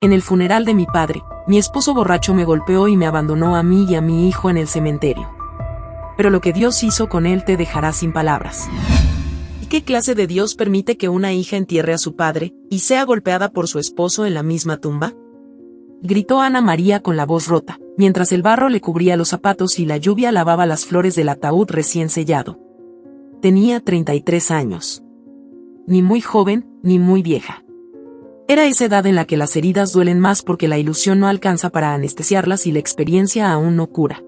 En el funeral de mi padre, mi esposo borracho me golpeó y me abandonó a mí y a mi hijo en el cementerio. Pero lo que Dios hizo con él te dejará sin palabras. ¿Y qué clase de Dios permite que una hija entierre a su padre y sea golpeada por su esposo en la misma tumba? Gritó Ana María con la voz rota, mientras el barro le cubría los zapatos y la lluvia lavaba las flores del ataúd recién sellado. Tenía 33 años. Ni muy joven, ni muy vieja. Era esa edad en la que las heridas duelen más porque la ilusión no alcanza para anestesiarlas y la experiencia aún no cura.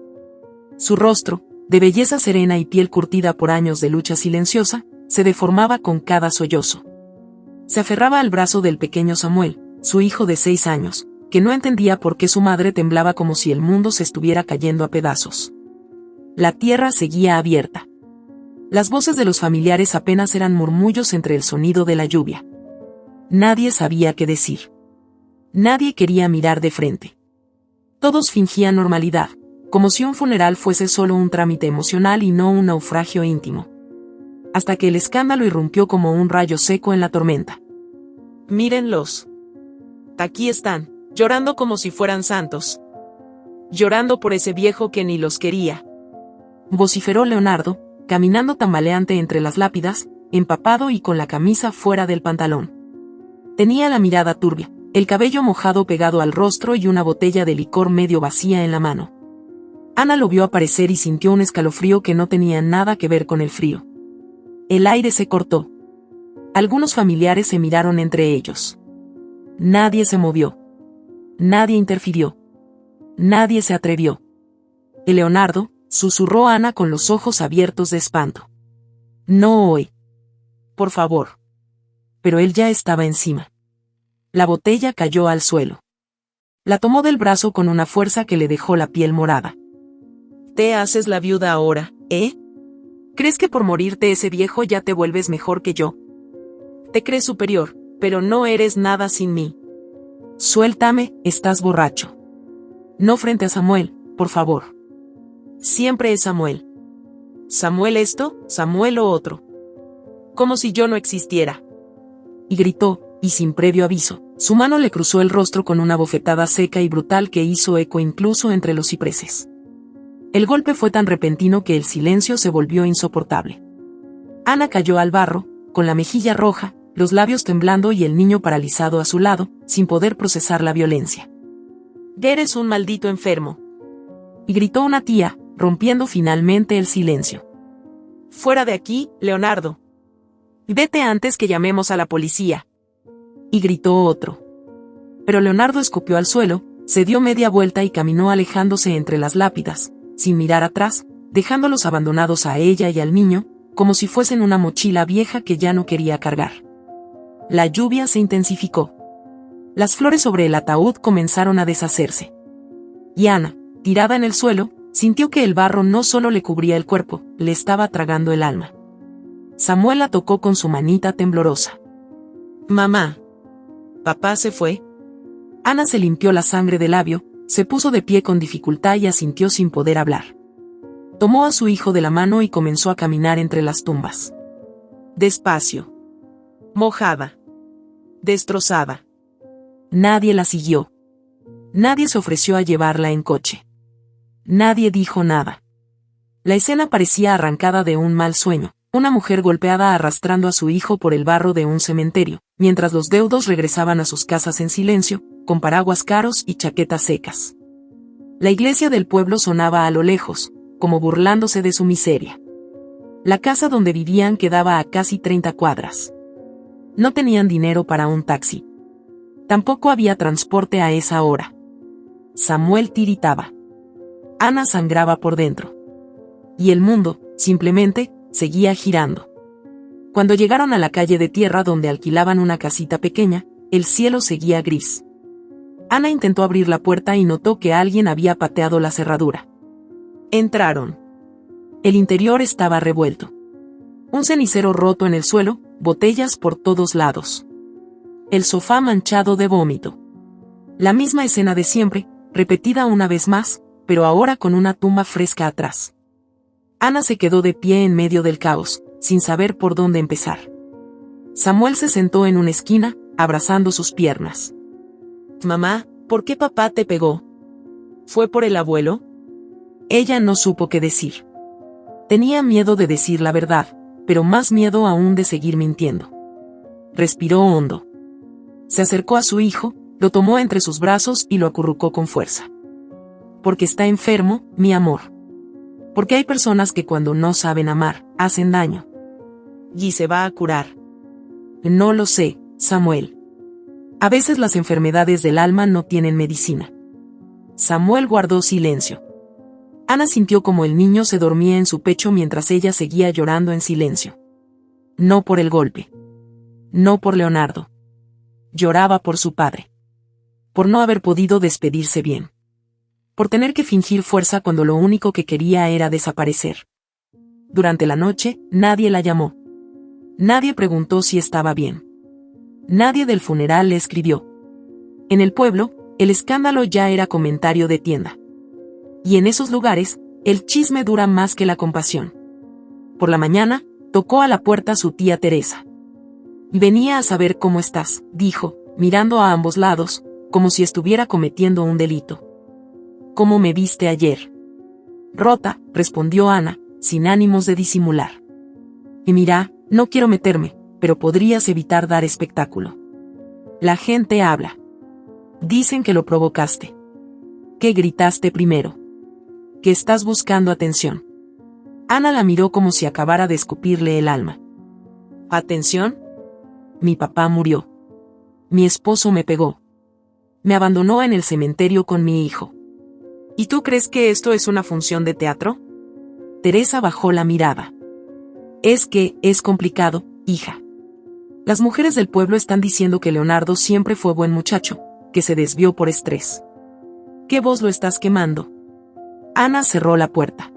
Su rostro, de belleza serena y piel curtida por años de lucha silenciosa, se deformaba con cada sollozo. Se aferraba al brazo del pequeño Samuel, su hijo de 6 años, que no entendía por qué su madre temblaba como si el mundo se estuviera cayendo a pedazos. La tierra seguía abierta. Las voces de los familiares apenas eran murmullos entre el sonido de la lluvia. Nadie sabía qué decir. Nadie quería mirar de frente. Todos fingían normalidad, como si un funeral fuese solo un trámite emocional y no un naufragio íntimo. Hasta que el escándalo irrumpió como un rayo seco en la tormenta. Mírenlos. Aquí están, llorando como si fueran santos. Llorando por ese viejo que ni los quería. Vociferó Leonardo, caminando tambaleante entre las lápidas, empapado y con la camisa fuera del pantalón. Tenía la mirada turbia, el cabello mojado pegado al rostro y una botella de licor medio vacía en la mano. Ana lo vio aparecer y sintió un escalofrío que no tenía nada que ver con el frío. El aire se cortó. Algunos familiares se miraron entre ellos. Nadie se movió. Nadie interfirió. Nadie se atrevió. Leonardo, susurró Ana con los ojos abiertos de espanto. No hoy. Por favor. Pero él ya estaba encima. La botella cayó al suelo. La tomó del brazo con una fuerza que le dejó la piel morada. ¿Te haces la viuda ahora, eh? ¿Crees que por morirte ese viejo ya te vuelves mejor que yo? Te crees superior, pero no eres nada sin mí. Suéltame, estás borracho. No frente a Samuel, por favor. Siempre es Samuel. Samuel esto, Samuel lo otro. Como si yo no existiera. Y gritó, y sin previo aviso, su mano le cruzó el rostro con una bofetada seca y brutal que hizo eco incluso entre los cipreses. El golpe fue tan repentino que el silencio se volvió insoportable. Ana cayó al barro, con la mejilla roja, los labios temblando y el niño paralizado a su lado, sin poder procesar la violencia. Eres un maldito enfermo. Y gritó una tía, rompiendo finalmente el silencio. Fuera de aquí, Leonardo. Vete antes que llamemos a la policía. Y gritó otro. Pero Leonardo escupió al suelo, se dio media vuelta y caminó alejándose entre las lápidas, sin mirar atrás, dejándolos abandonados a ella y al niño, como si fuesen una mochila vieja que ya no quería cargar. La lluvia se intensificó. Las flores sobre el ataúd comenzaron a deshacerse. Y Ana, tirada en el suelo, sintió que el barro no solo le cubría el cuerpo, le estaba tragando el alma. Samuel la tocó con su manita temblorosa. Mamá. ¿Papá se fue? Ana se limpió la sangre del labio, se puso de pie con dificultad y asintió sin poder hablar. Tomó a su hijo de la mano y comenzó a caminar entre las tumbas. Despacio. Mojada. Destrozada. Nadie la siguió. Nadie se ofreció a llevarla en coche. Nadie dijo nada. La escena parecía arrancada de un mal sueño. Una mujer golpeada arrastrando a su hijo por el barro de un cementerio, mientras los deudos regresaban a sus casas en silencio, con paraguas caros y chaquetas secas. La iglesia del pueblo sonaba a lo lejos, como burlándose de su miseria. La casa donde vivían quedaba a casi 30 cuadras. No tenían dinero para un taxi. Tampoco había transporte a esa hora. Samuel tiritaba. Ana sangraba por dentro. Y el mundo, simplemente, seguía girando. Cuando llegaron a la calle de tierra donde alquilaban una casita pequeña, el cielo seguía gris. Ana intentó abrir la puerta y notó que alguien había pateado la cerradura. Entraron. El interior estaba revuelto. Un cenicero roto en el suelo, botellas por todos lados. El sofá manchado de vómito. La misma escena de siempre, repetida una vez más, pero ahora con una tumba fresca atrás. Ana se quedó de pie en medio del caos, sin saber por dónde empezar. Samuel se sentó en una esquina, abrazando sus piernas. Mamá, ¿por qué papá te pegó? ¿Fue por el abuelo? Ella no supo qué decir. Tenía miedo de decir la verdad, pero más miedo aún de seguir mintiendo. Respiró hondo. Se acercó a su hijo, lo tomó entre sus brazos y lo acurrucó con fuerza. Porque está enfermo, mi amor. Porque hay personas que cuando no saben amar, hacen daño. ¿Y se va a curar? No lo sé, Samuel. A veces las enfermedades del alma no tienen medicina. Samuel guardó silencio. Ana sintió como el niño se dormía en su pecho mientras ella seguía llorando en silencio. No por el golpe. No por Leonardo. Lloraba por su padre. Por no haber podido despedirse bien. Por tener que fingir fuerza cuando lo único que quería era desaparecer. Durante la noche, nadie la llamó. Nadie preguntó si estaba bien. Nadie del funeral le escribió. En el pueblo, el escándalo ya era comentario de tienda. Y en esos lugares, el chisme dura más que la compasión. Por la mañana, tocó a la puerta su tía Teresa. Venía a saber cómo estás, dijo, mirando a ambos lados, como si estuviera cometiendo un delito. ¿Cómo me viste ayer? Rota, respondió Ana, sin ánimos de disimular. Y mira, no quiero meterme, pero podrías evitar dar espectáculo. La gente habla. Dicen que lo provocaste. Que gritaste primero. Que estás buscando atención. Ana la miró como si acabara de escupirle el alma. ¿Atención? Mi papá murió. Mi esposo me pegó. Me abandonó en el cementerio con mi hijo. ¿Y tú crees que esto es una función de teatro? Teresa bajó la mirada. Es que, es complicado, hija. Las mujeres del pueblo están diciendo que Leonardo siempre fue buen muchacho, que se desvió por estrés. ¿Qué voz lo estás quemando? Ana cerró la puerta.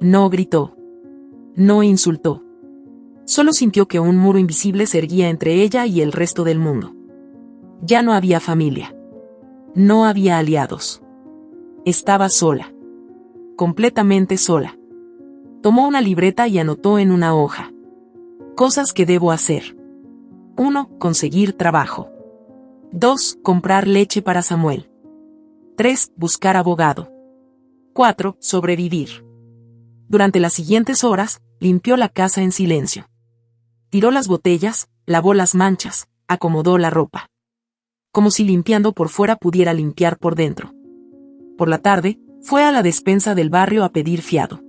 No gritó. No insultó. Solo sintió que un muro invisible se erguía entre ella y el resto del mundo. Ya no había familia. No había aliados. Estaba sola. Completamente sola. Tomó una libreta y anotó en una hoja. Cosas que debo hacer. 1. Conseguir trabajo. 2. Comprar leche para Samuel. 3. Buscar abogado. 4. Sobrevivir. Durante las siguientes horas, limpió la casa en silencio. Tiró las botellas, lavó las manchas, acomodó la ropa. Como si limpiando por fuera pudiera limpiar por dentro. Por la tarde, fue a la despensa del barrio a pedir fiado.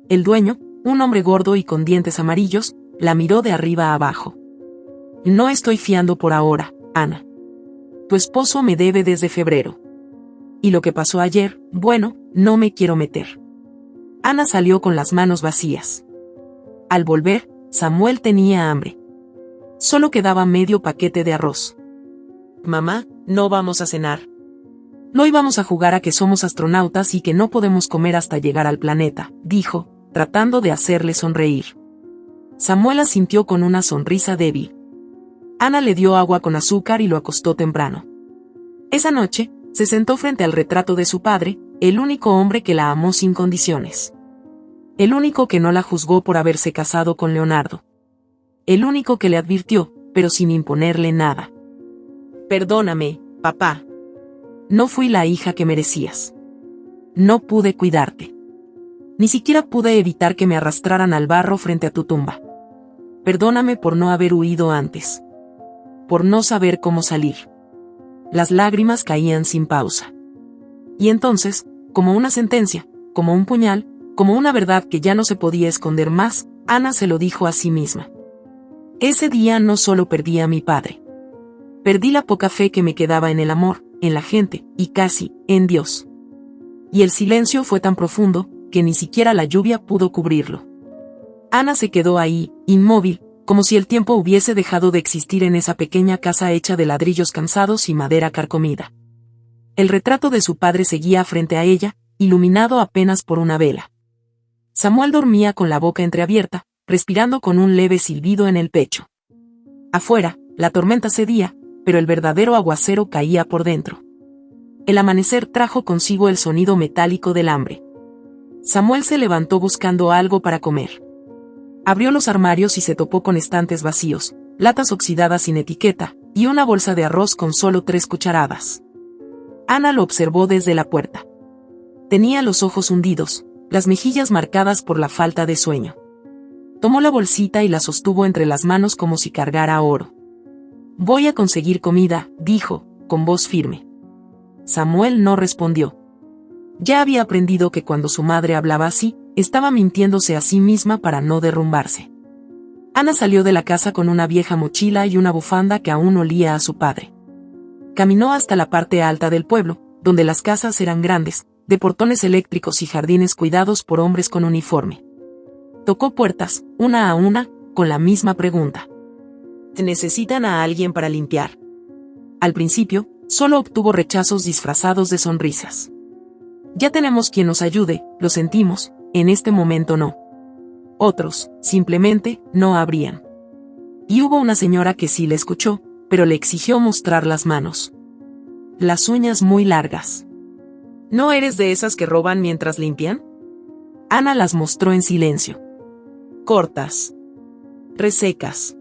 El dueño, un hombre gordo y con dientes amarillos, la miró de arriba a abajo. No estoy fiando por ahora, Ana. Tu esposo me debe desde febrero. Y lo que pasó ayer, bueno, no me quiero meter. Ana salió con las manos vacías. Al volver, Samuel tenía hambre. Solo quedaba medio paquete de arroz. Mamá, no vamos a cenar. No íbamos a jugar a que somos astronautas y que no podemos comer hasta llegar al planeta, dijo, tratando de hacerle sonreír. Samuel asintió con una sonrisa débil. Ana le dio agua con azúcar y lo acostó temprano. Esa noche, se sentó frente al retrato de su padre, el único hombre que la amó sin condiciones. El único que no la juzgó por haberse casado con Leonardo. El único que le advirtió, pero sin imponerle nada. Perdóname, papá. No fui la hija que merecías. No pude cuidarte. Ni siquiera pude evitar que me arrastraran al barro frente a tu tumba. Perdóname por no haber huido antes. Por no saber cómo salir. Las lágrimas caían sin pausa. Y entonces, como una sentencia, como un puñal, como una verdad que ya no se podía esconder más, Ana se lo dijo a sí misma. Ese día no solo perdí a mi padre. Perdí la poca fe que me quedaba en el amor, en la gente, y casi, en Dios. Y el silencio fue tan profundo, que ni siquiera la lluvia pudo cubrirlo. Ana se quedó ahí, inmóvil, como si el tiempo hubiese dejado de existir en esa pequeña casa hecha de ladrillos cansados y madera carcomida. El retrato de su padre seguía frente a ella, iluminado apenas por una vela. Samuel dormía con la boca entreabierta, respirando con un leve silbido en el pecho. Afuera, la tormenta cedía, pero el verdadero aguacero caía por dentro. El amanecer trajo consigo el sonido metálico del hambre. Samuel se levantó buscando algo para comer. Abrió los armarios y se topó con estantes vacíos, latas oxidadas sin etiqueta, Y una bolsa de arroz con solo 3 cucharadas. Ana lo observó desde la puerta. Tenía los ojos hundidos, las mejillas marcadas por la falta de sueño. Tomó la bolsita y la sostuvo entre las manos como si cargara oro. «Voy a conseguir comida», dijo, con voz firme. Samuel no respondió. Ya había aprendido que cuando su madre hablaba así, estaba mintiéndose a sí misma para no derrumbarse. Ana salió de la casa con una vieja mochila y una bufanda que aún olía a su padre. Caminó hasta la parte alta del pueblo, donde las casas eran grandes, de portones eléctricos y jardines cuidados por hombres con uniforme. Tocó puertas, una a una, con la misma pregunta. ¿Necesitan a alguien para limpiar? Al principio, solo obtuvo rechazos disfrazados de sonrisas. Ya tenemos quien nos ayude, lo sentimos, en este momento no. Otros, simplemente, no abrían. Y hubo una señora que sí le escuchó, pero le exigió mostrar las manos. Las uñas muy largas. ¿No eres de esas que roban mientras limpian? Ana las mostró en silencio. Cortas. Resecas.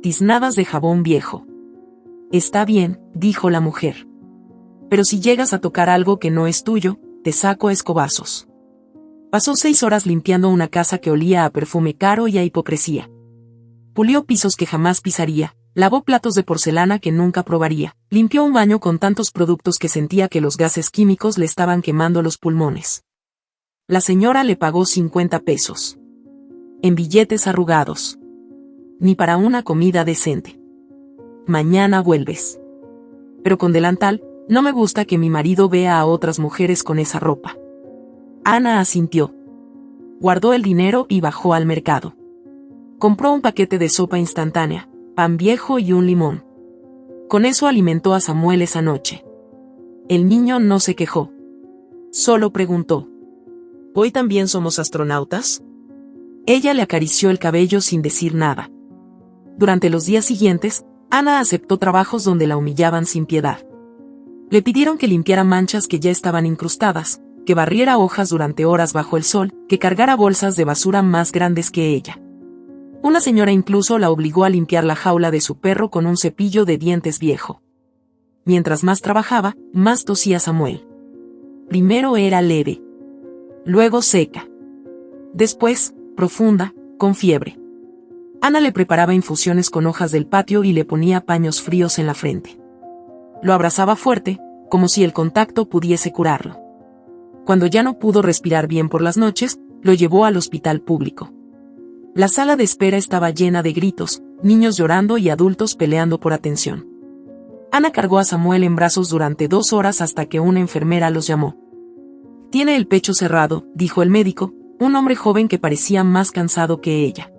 Tiznadas de jabón viejo. Está bien, dijo la mujer. Pero si llegas a tocar algo que no es tuyo, te saco a escobazos. Pasó 6 horas limpiando una casa que olía a perfume caro y a hipocresía. Pulió pisos que jamás pisaría, lavó platos de porcelana que nunca probaría, limpió un baño con tantos productos que sentía que los gases químicos le estaban quemando los pulmones. La señora le pagó 50 pesos. En billetes arrugados. Ni para una comida decente. Mañana vuelves. Pero con delantal, no me gusta que mi marido vea a otras mujeres con esa ropa. Ana asintió. Guardó el dinero y bajó al mercado. Compró un paquete de sopa instantánea, pan viejo y un limón. Con eso alimentó a Samuel esa noche. El niño no se quejó. Solo preguntó. ¿Hoy también somos astronautas? Ella le acarició el cabello sin decir nada. Durante los días siguientes, Ana aceptó trabajos donde la humillaban sin piedad. Le pidieron que limpiara manchas que ya estaban incrustadas, que barriera hojas durante horas bajo el sol, que cargara bolsas de basura más grandes que ella. Una señora incluso la obligó a limpiar la jaula de su perro con un cepillo de dientes viejo. Mientras más trabajaba, más tosía Samuel. Primero era leve. Luego seca. Después, profunda, con fiebre. Ana le preparaba infusiones con hojas del patio y le ponía paños fríos en la frente. Lo abrazaba fuerte, como si el contacto pudiese curarlo. Cuando ya no pudo respirar bien por las noches, lo llevó al hospital público. La sala de espera estaba llena de gritos, niños llorando y adultos peleando por atención. Ana cargó a Samuel en brazos durante 2 horas hasta que una enfermera los llamó. Tiene el pecho cerrado, dijo el médico, un hombre joven que parecía más cansado que ella.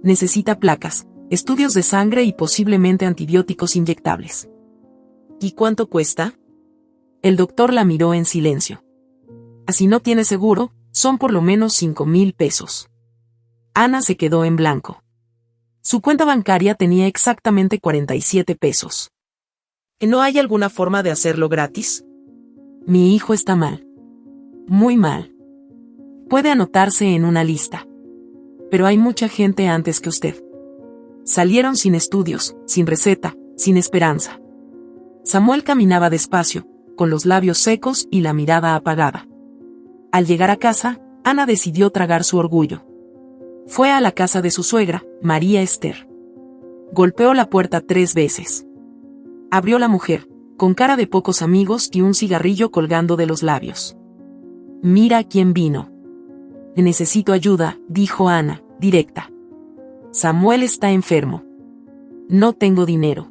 Necesita placas, estudios de sangre y posiblemente antibióticos inyectables. ¿Y cuánto cuesta? El doctor la miró en silencio. Si no tiene seguro, son por lo menos 5,000 pesos. Ana se quedó en blanco. Su cuenta bancaria tenía exactamente 47 pesos. ¿No hay alguna forma de hacerlo gratis? Mi hijo está mal. Muy mal. Puede anotarse en una lista. Pero hay mucha gente antes que usted. Salieron sin estudios, sin receta, sin esperanza. Samuel caminaba despacio, con los labios secos y la mirada apagada. Al llegar a casa, Ana decidió tragar su orgullo. Fue a la casa de su suegra, María Esther. Golpeó la puerta 3 veces. Abrió la mujer, con cara de pocos amigos y un cigarrillo colgando de los labios. Mira quién vino. Necesito ayuda, dijo Ana, directa. Samuel está enfermo. No tengo dinero.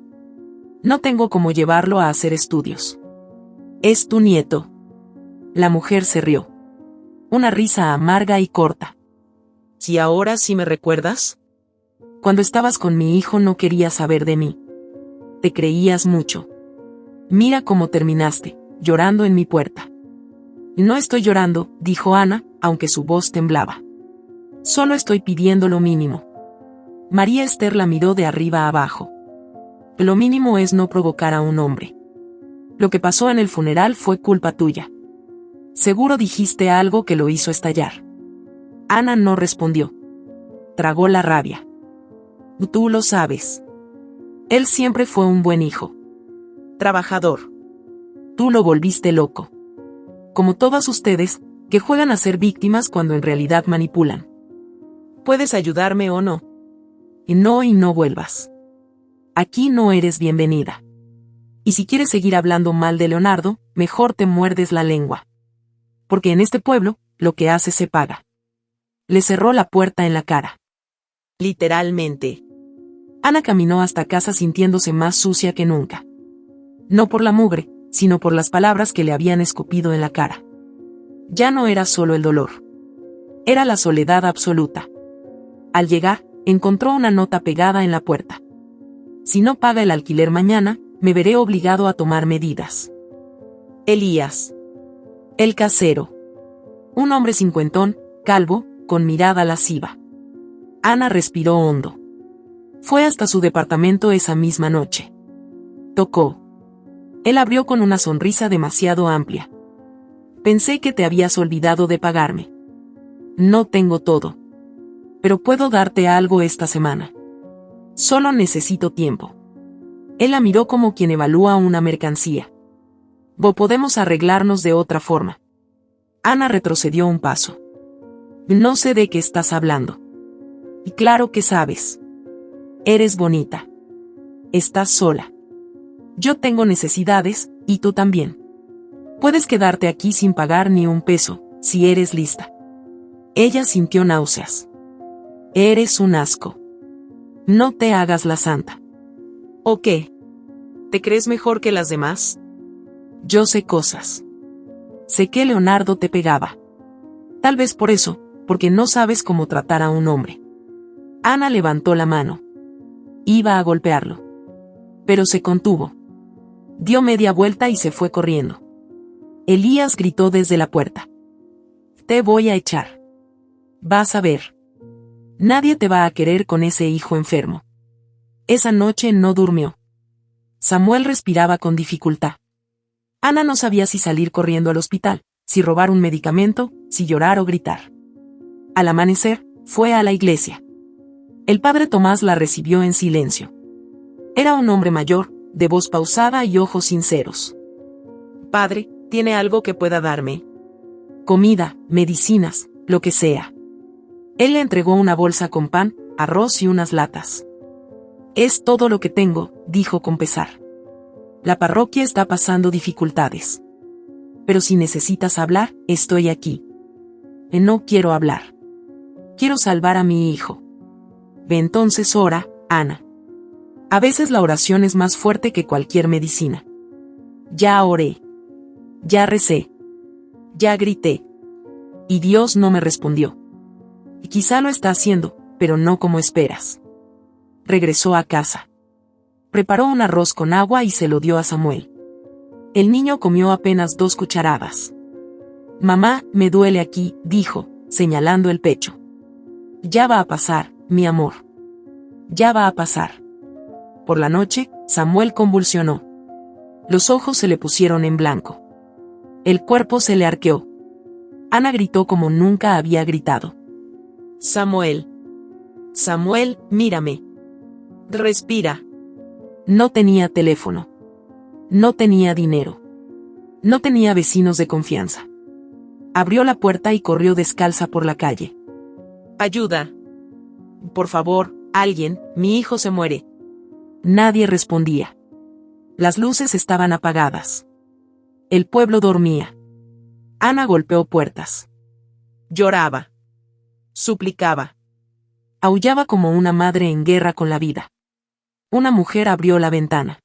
No tengo cómo llevarlo a hacer estudios. Es tu nieto. La mujer se rió. Una risa amarga y corta. ¿Y ahora sí me recuerdas? Cuando estabas con mi hijo no querías saber de mí. Te creías mucho. Mira cómo terminaste, llorando en mi puerta. No estoy llorando, dijo Ana, aunque su voz temblaba. Solo estoy pidiendo lo mínimo. María Esther la miró de arriba a abajo. Lo mínimo es no provocar a un hombre. Lo que pasó en el funeral fue culpa tuya. Seguro dijiste algo que lo hizo estallar. Ana no respondió. Tragó la rabia. Tú lo sabes. Él siempre fue un buen hijo. Trabajador. Tú lo volviste loco. Como todas ustedes, que juegan a ser víctimas cuando en realidad manipulan. ¿Puedes ayudarme o no? Y no vuelvas. Aquí no eres bienvenida. Y si quieres seguir hablando mal de Leonardo, mejor te muerdes la lengua. Porque en este pueblo, lo que hace se paga. Le cerró la puerta en la cara. Literalmente. Ana caminó hasta casa sintiéndose más sucia que nunca. No por la mugre, sino por las palabras que le habían escupido en la cara. Ya no era solo el dolor. Era la soledad absoluta. Al llegar, encontró una nota pegada en la puerta. Si no paga el alquiler mañana, me veré obligado a tomar medidas. Elías. El casero. Un hombre cincuentón, calvo, con mirada lasciva. Ana respiró hondo. Fue hasta su departamento esa misma noche. Tocó. Él abrió con una sonrisa demasiado amplia. Pensé que te habías olvidado de pagarme. No tengo todo. Pero puedo darte algo esta semana. Solo necesito tiempo. Él la miró como quien evalúa una mercancía. Podemos arreglarnos de otra forma. Ana retrocedió un paso. No sé de qué estás hablando. Y claro que sabes. Eres bonita. Estás sola. Yo tengo necesidades, y tú también. Puedes quedarte aquí sin pagar ni un peso, si eres lista. Ella sintió náuseas. Eres un asco. No te hagas la santa. ¿O qué? ¿Te crees mejor que las demás? Yo sé cosas. Sé que Leonardo te pegaba. Tal vez por eso, porque no sabes cómo tratar a un hombre. Ana levantó la mano. Iba a golpearlo. Pero se contuvo. Dio media vuelta y se fue corriendo. Elías gritó desde la puerta. Te voy a echar. Vas a ver. Nadie te va a querer con ese hijo enfermo. Esa noche no durmió. Samuel respiraba con dificultad. Ana no sabía si salir corriendo al hospital, si robar un medicamento, si llorar o gritar. Al amanecer, fue a la iglesia. El padre Tomás la recibió en silencio. Era un hombre mayor, de voz pausada y ojos sinceros. Padre, ¿tiene algo que pueda darme? Comida, medicinas, lo que sea. Él le entregó una bolsa con pan, arroz y unas latas. Es todo lo que tengo, dijo con pesar. La parroquia está pasando dificultades. Pero si necesitas hablar, estoy aquí. No quiero hablar. Quiero salvar a mi hijo. Ve entonces ora, Ana. A veces la oración es más fuerte que cualquier medicina. Ya oré. Ya recé. Ya grité. Y Dios no me respondió. Y quizá lo está haciendo, pero no como esperas. Regresó a casa. Preparó un arroz con agua y se lo dio a Samuel. El niño comió apenas 2 cucharadas. Mamá, me duele aquí, dijo, señalando el pecho. Ya va a pasar, mi amor. Ya va a pasar. Por la noche, Samuel convulsionó. Los ojos se le pusieron en blanco. El cuerpo se le arqueó. Ana gritó como nunca había gritado. Samuel. Samuel, mírame. Respira. No tenía teléfono. No tenía dinero. No tenía vecinos de confianza. Abrió la puerta y corrió descalza por la calle. Ayuda. Por favor, alguien, mi hijo se muere. Nadie respondía. Las luces estaban apagadas. El pueblo dormía. Ana golpeó puertas. Lloraba. Suplicaba. Aullaba como una madre en guerra con la vida. Una mujer abrió la ventana.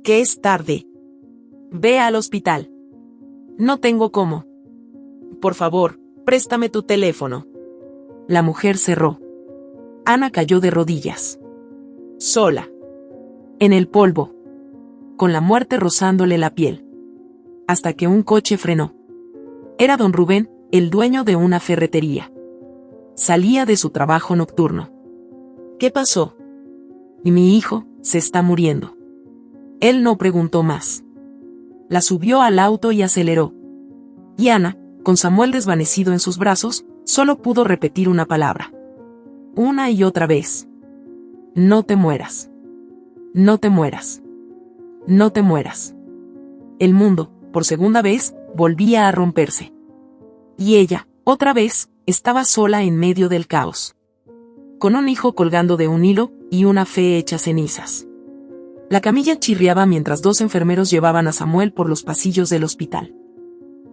¿Qué es tarde? Ve al hospital. No tengo cómo. Por favor, préstame tu teléfono. La mujer cerró. Ana cayó de rodillas. Sola. En el polvo. Con la muerte rozándole la piel. Hasta que un coche frenó. Era don Rubén, el dueño de una ferretería. Salía de su trabajo nocturno. ¿Qué pasó? Y mi hijo, se está muriendo. Él no preguntó más. La subió al auto y aceleró. Y Ana, con Samuel desvanecido en sus brazos, solo pudo repetir una palabra. Una y otra vez. No te mueras. No te mueras. No te mueras. El mundo, por segunda vez, volvía a romperse. Y ella, otra vez, estaba sola en medio del caos. Con un hijo colgando de un hilo, y una fe hecha cenizas. La camilla chirriaba mientras dos enfermeros llevaban a Samuel por los pasillos del hospital.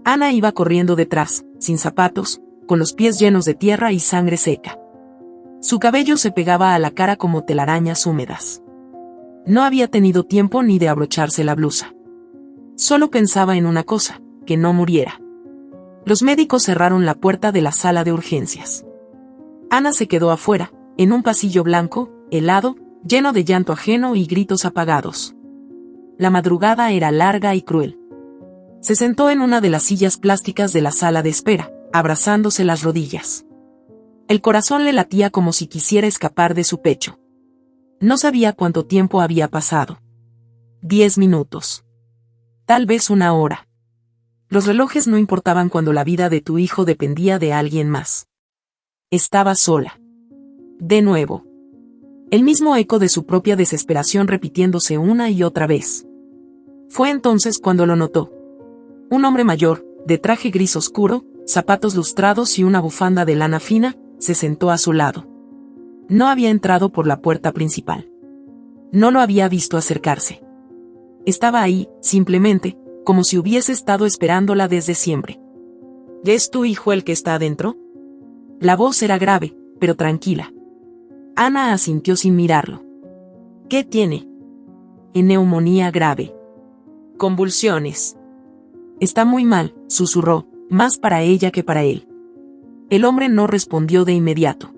Ana iba corriendo detrás, sin zapatos, con los pies llenos de tierra y sangre seca. Su cabello se pegaba a la cara como telarañas húmedas. No había tenido tiempo ni de abrocharse la blusa. Solo pensaba en una cosa, que no muriera. Los médicos cerraron la puerta de la sala de urgencias. Ana se quedó afuera, en un pasillo blanco, helado, lleno de llanto ajeno y gritos apagados. La madrugada era larga y cruel. Se sentó en una de las sillas plásticas de la sala de espera, abrazándose las rodillas. El corazón le latía como si quisiera escapar de su pecho. No sabía cuánto tiempo había pasado. 10 minutos. Tal vez una hora. Los relojes no importaban cuando la vida de tu hijo dependía de alguien más. Estaba sola. De nuevo. El mismo eco de su propia desesperación repitiéndose una y otra vez. Fue entonces cuando lo notó. Un hombre mayor, de traje gris oscuro, zapatos lustrados y una bufanda de lana fina, se sentó a su lado. No había entrado por la puerta principal. No lo había visto acercarse. Estaba ahí, simplemente, como si hubiese estado esperándola desde siempre. ¿Es tu hijo el que está adentro? La voz era grave, pero tranquila. Ana asintió sin mirarlo. ¿Qué tiene? Neumonía grave. Convulsiones. Está muy mal, susurró, más para ella que para él. El hombre no respondió de inmediato.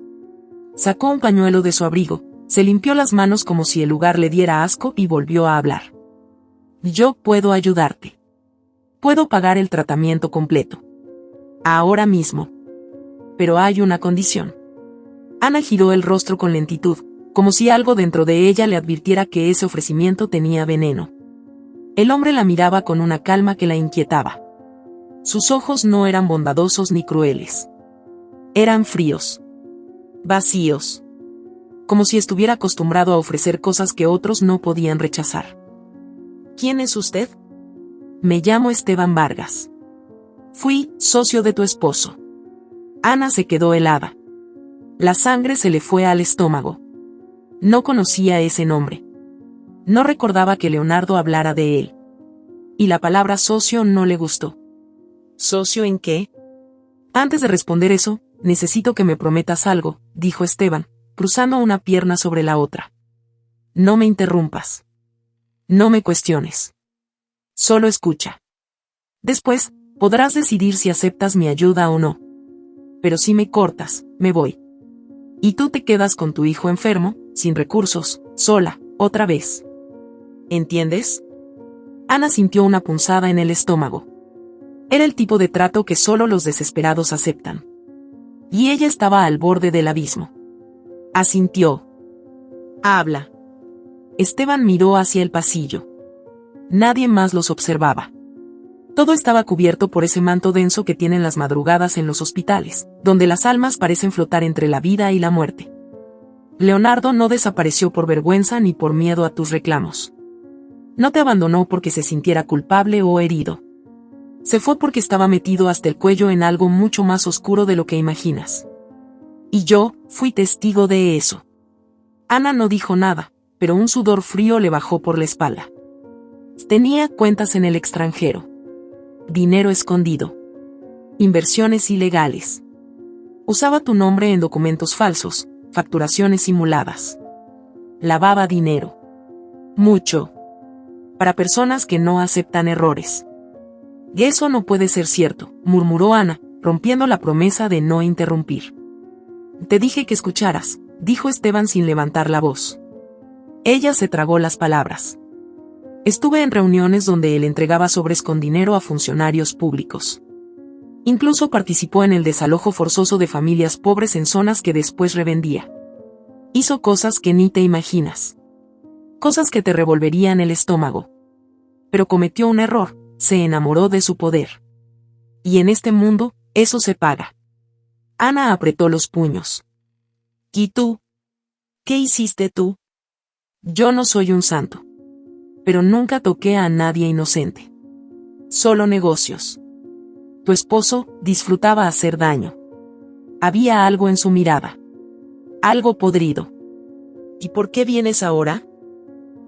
Sacó un pañuelo de su abrigo, se limpió las manos como si el lugar le diera asco y volvió a hablar. Yo puedo ayudarte. Puedo pagar el tratamiento completo. Ahora mismo. Pero hay una condición. Ana giró el rostro con lentitud, como si algo dentro de ella le advirtiera que ese ofrecimiento tenía veneno. El hombre la miraba con una calma que la inquietaba. Sus ojos no eran bondadosos ni crueles. Eran fríos. Vacíos. Como si estuviera acostumbrado a ofrecer cosas que otros no podían rechazar. ¿Quién es usted? Me llamo Esteban Vargas. Fui socio de tu esposo. Ana se quedó helada. La sangre se le fue al estómago. No conocía ese nombre. No recordaba que Leonardo hablara de él. Y la palabra socio no le gustó. ¿Socio en qué? Antes de responder eso, necesito que me prometas algo, dijo Esteban, cruzando una pierna sobre la otra. No me interrumpas. No me cuestiones. Solo escucha. Después, podrás decidir si aceptas mi ayuda o no. Pero si me cortas, me voy. Y tú te quedas con tu hijo enfermo, sin recursos, sola, otra vez. ¿Entiendes? Ana sintió una punzada en el estómago. Era el tipo de trato que solo los desesperados aceptan. Y ella estaba al borde del abismo. Asintió. Habla. Esteban miró hacia el pasillo. Nadie más los observaba. Todo estaba cubierto por ese manto denso que tienen las madrugadas en los hospitales, donde las almas parecen flotar entre la vida y la muerte. Leonardo no desapareció por vergüenza ni por miedo a tus reclamos. No te abandonó porque se sintiera culpable o herido. Se fue porque estaba metido hasta el cuello en algo mucho más oscuro de lo que imaginas. Y yo fui testigo de eso. Ana no dijo nada, pero un sudor frío le bajó por la espalda. Tenía cuentas en el extranjero. Dinero escondido. Inversiones ilegales. Usaba tu nombre en documentos falsos, facturaciones simuladas. Lavaba dinero. Mucho. Para personas que no aceptan errores. Y eso no puede ser cierto, murmuró Ana, rompiendo la promesa de no interrumpir. Te dije que escucharas, dijo Esteban sin levantar la voz. Ella se tragó las palabras. Estuve en reuniones donde él entregaba sobres con dinero a funcionarios públicos. Incluso participó en el desalojo forzoso de familias pobres en zonas que después revendía. Hizo cosas que ni te imaginas. Cosas que te revolverían el estómago. Pero cometió un error, se enamoró de su poder. Y en este mundo, eso se paga. Ana apretó los puños. ¿Y tú? ¿Qué hiciste tú? Yo no soy un santo. Pero nunca toqué a nadie inocente. Solo negocios. Tu esposo disfrutaba hacer daño. Había algo en su mirada. Algo podrido. ¿Y por qué vienes ahora?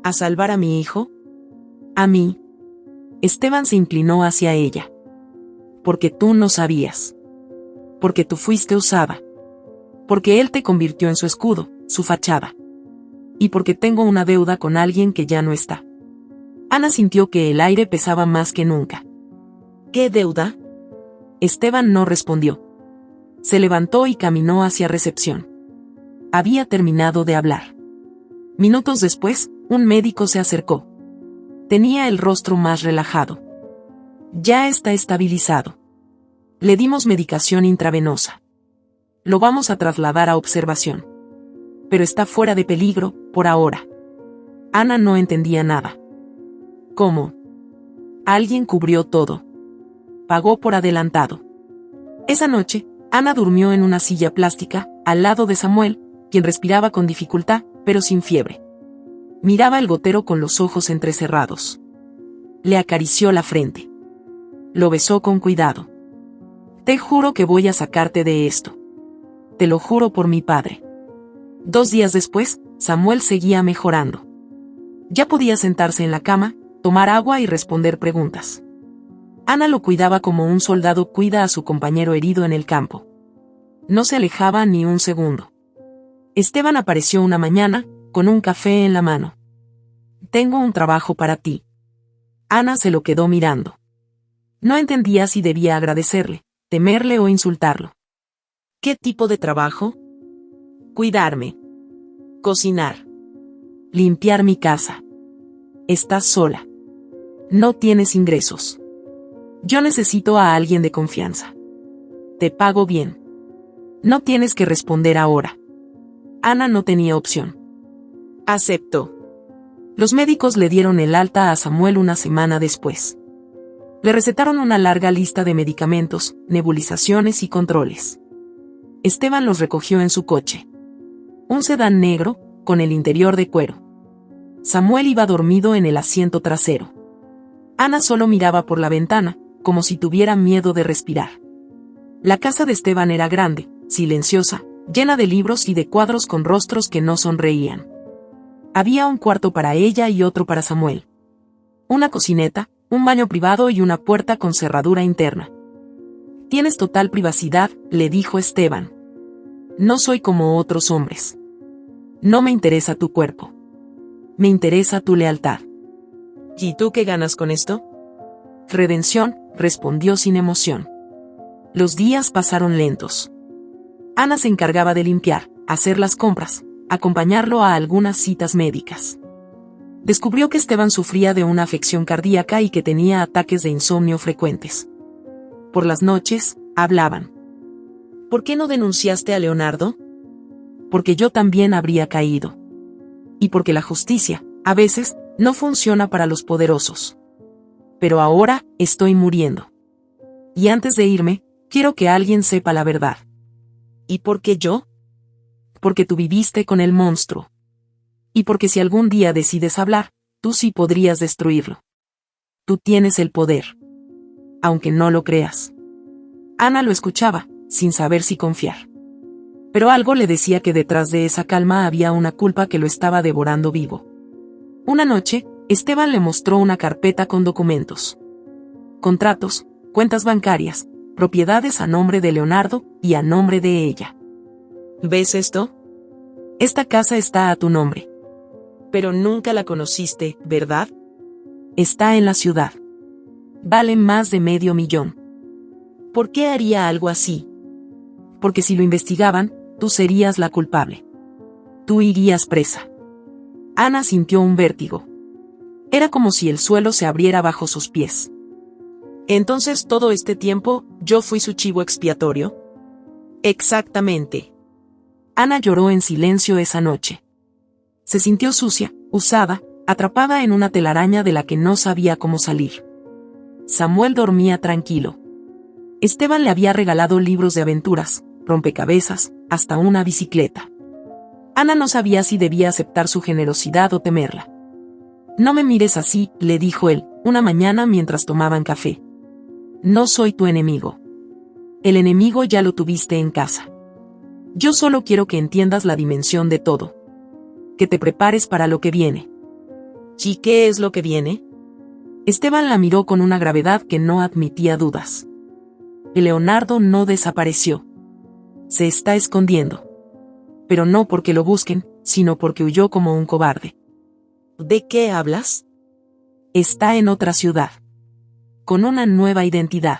¿A salvar a mi hijo? A mí. Esteban se inclinó hacia ella. Porque tú no sabías. Porque tú fuiste usada. Porque él te convirtió en su escudo, su fachada. Y porque tengo una deuda con alguien que ya no está. Ana sintió que el aire pesaba más que nunca. ¿Qué deuda? Esteban no respondió. Se levantó y caminó hacia recepción. Había terminado de hablar. Minutos después, un médico se acercó. Tenía el rostro más relajado. Ya está estabilizado. Le dimos medicación intravenosa. Lo vamos a trasladar a observación. Pero está fuera de peligro, por ahora. Ana no entendía nada. ¿Cómo? Alguien cubrió todo. Pagó por adelantado. Esa noche, Ana durmió en una silla plástica, al lado de Samuel, quien respiraba con dificultad, pero sin fiebre. Miraba el gotero con los ojos entrecerrados. Le acarició la frente. Lo besó con cuidado. Te juro que voy a sacarte de esto. Te lo juro por mi padre. 2 días después, Samuel seguía mejorando. Ya podía sentarse en la cama, tomar agua y responder preguntas. Ana lo cuidaba como un soldado cuida a su compañero herido en el campo. No se alejaba ni un segundo. Esteban apareció una mañana, con un café en la mano. Tengo un trabajo para ti. Ana se lo quedó mirando. No entendía si debía agradecerle, temerle o insultarlo. ¿Qué tipo de trabajo? Cuidarme. Cocinar. Limpiar mi casa. Estás sola. No tienes ingresos. Yo necesito a alguien de confianza. Te pago bien. No tienes que responder ahora. Ana no tenía opción. Acepto. Los médicos le dieron el alta a Samuel una semana después. Le recetaron una larga lista de medicamentos, nebulizaciones y controles. Esteban los recogió en su coche. Un sedán negro, con el interior de cuero. Samuel iba dormido en el asiento trasero. Ana solo miraba por la ventana, como si tuviera miedo de respirar. La casa de Esteban era grande, silenciosa, llena de libros y de cuadros con rostros que no sonreían. Había un cuarto para ella y otro para Samuel. Una cocineta, un baño privado y una puerta con cerradura interna. Tienes total privacidad, le dijo Esteban. No soy como otros hombres. No me interesa tu cuerpo. Me interesa tu lealtad. ¿Y tú qué ganas con esto? Redención, respondió sin emoción. Los días pasaron lentos. Ana se encargaba de limpiar, hacer las compras, acompañarlo a algunas citas médicas. Descubrió que Esteban sufría de una afección cardíaca y que tenía ataques de insomnio frecuentes. Por las noches, hablaban. ¿Por qué no denunciaste a Leonardo? Porque yo también habría caído. Y porque la justicia, a veces, no funciona para los poderosos. Pero ahora, estoy muriendo. Y antes de irme, quiero que alguien sepa la verdad. ¿Y por qué yo? Porque tú viviste con el monstruo. Y porque si algún día decides hablar, tú sí podrías destruirlo. Tú tienes el poder. Aunque no lo creas. Ana lo escuchaba, sin saber si confiar. Pero algo le decía que detrás de esa calma había una culpa que lo estaba devorando vivo. Una noche, Esteban le mostró una carpeta con documentos. Contratos, cuentas bancarias, propiedades a nombre de Leonardo y a nombre de ella. ¿Ves esto? Esta casa está a tu nombre. Pero nunca la conociste, ¿verdad? Está en la ciudad. Vale más de $500,000. ¿Por qué haría algo así? Porque si lo investigaban, tú serías la culpable. Tú irías presa. Ana sintió un vértigo. Era como si el suelo se abriera bajo sus pies. Entonces todo este tiempo, ¿yo fui su chivo expiatorio? Exactamente. Ana lloró en silencio esa noche. Se sintió sucia, usada, atrapada en una telaraña de la que no sabía cómo salir. Samuel dormía tranquilo. Esteban le había regalado libros de aventuras, rompecabezas, hasta una bicicleta. Ana no sabía si debía aceptar su generosidad o temerla. «No me mires así», le dijo él, una mañana mientras tomaban café. «No soy tu enemigo. El enemigo ya lo tuviste en casa. Yo solo quiero que entiendas la dimensión de todo. Que te prepares para lo que viene». ¿Y qué es lo que viene? Esteban la miró con una gravedad que no admitía dudas. Leonardo no desapareció. Se está escondiendo. Pero no porque lo busquen, sino porque huyó como un cobarde. ¿De qué hablas? Está en otra ciudad. Con una nueva identidad.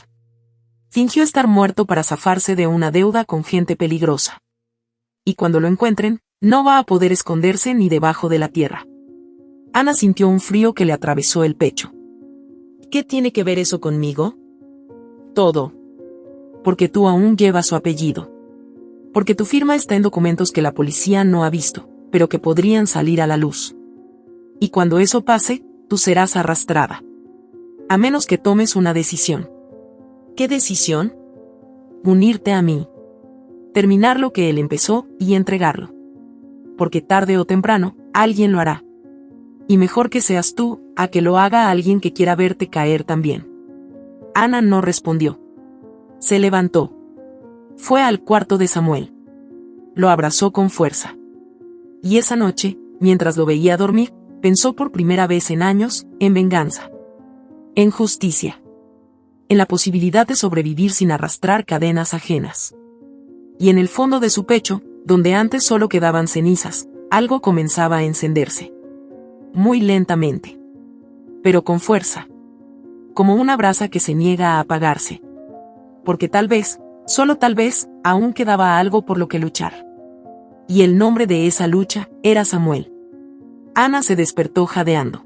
Fingió estar muerto para zafarse de una deuda con gente peligrosa. Y cuando lo encuentren, no va a poder esconderse ni debajo de la tierra. Ana sintió un frío que le atravesó el pecho. ¿Qué tiene que ver eso conmigo? Todo. Porque tú aún llevas su apellido. Porque tu firma está en documentos que la policía no ha visto, pero que podrían salir a la luz. Y cuando eso pase, tú serás arrastrada. A menos que tomes una decisión. ¿Qué decisión? Unirte a mí. Terminar lo que él empezó y entregarlo. Porque tarde o temprano, alguien lo hará. Y mejor que seas tú, a que lo haga alguien que quiera verte caer también. Ana no respondió. Se levantó. Fue al cuarto de Samuel. Lo abrazó con fuerza. Y esa noche, mientras lo veía dormir, pensó por primera vez en años, en venganza. En justicia. En la posibilidad de sobrevivir sin arrastrar cadenas ajenas. Y en el fondo de su pecho, donde antes solo quedaban cenizas, algo comenzaba a encenderse. Muy lentamente. Pero con fuerza. Como una brasa que se niega a apagarse. Porque tal vez, solo tal vez, aún quedaba algo por lo que luchar. Y el nombre de esa lucha era Samuel. Ana se despertó jadeando.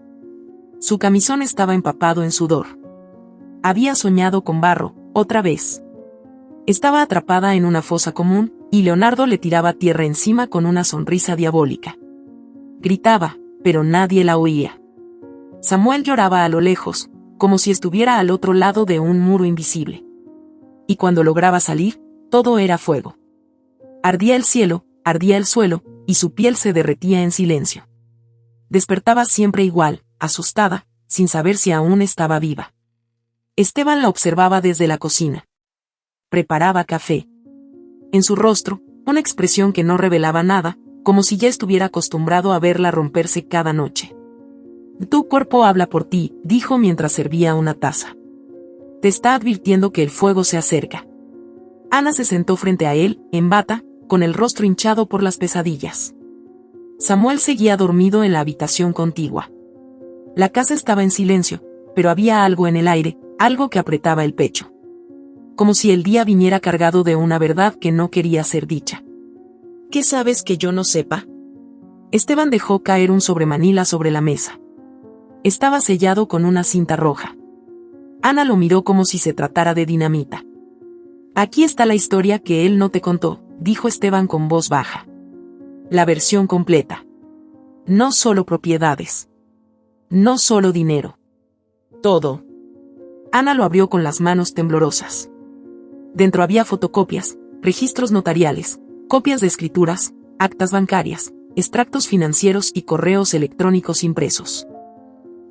Su camisón estaba empapado en sudor. Había soñado con barro, otra vez. Estaba atrapada en una fosa común, y Leonardo le tiraba tierra encima con una sonrisa diabólica. Gritaba, pero nadie la oía. Samuel lloraba a lo lejos, como si estuviera al otro lado de un muro invisible. Y cuando lograba salir, todo era fuego. Ardía el cielo, ardía el suelo, y su piel se derretía en silencio. Despertaba siempre igual, asustada, sin saber si aún estaba viva. Esteban la observaba desde la cocina. Preparaba café. En su rostro, una expresión que no revelaba nada, como si ya estuviera acostumbrado a verla romperse cada noche. Tu cuerpo habla por ti, dijo mientras servía una taza. Te está advirtiendo que el fuego se acerca. Ana se sentó frente a él, en bata, con el rostro hinchado por las pesadillas. Samuel seguía dormido en la habitación contigua. La casa estaba en silencio, pero había algo en el aire, algo que apretaba el pecho. Como si el día viniera cargado de una verdad que no quería ser dicha. ¿Qué sabes que yo no sepa? Esteban dejó caer un sobremanila sobre la mesa. Estaba sellado con una cinta roja. Ana lo miró como si se tratara de dinamita. Aquí está la historia que él no te contó, dijo Esteban con voz baja. La versión completa. No solo propiedades. No solo dinero. Todo. Ana lo abrió con las manos temblorosas. Dentro había fotocopias, registros notariales, copias de escrituras, actas bancarias, extractos financieros y correos electrónicos impresos.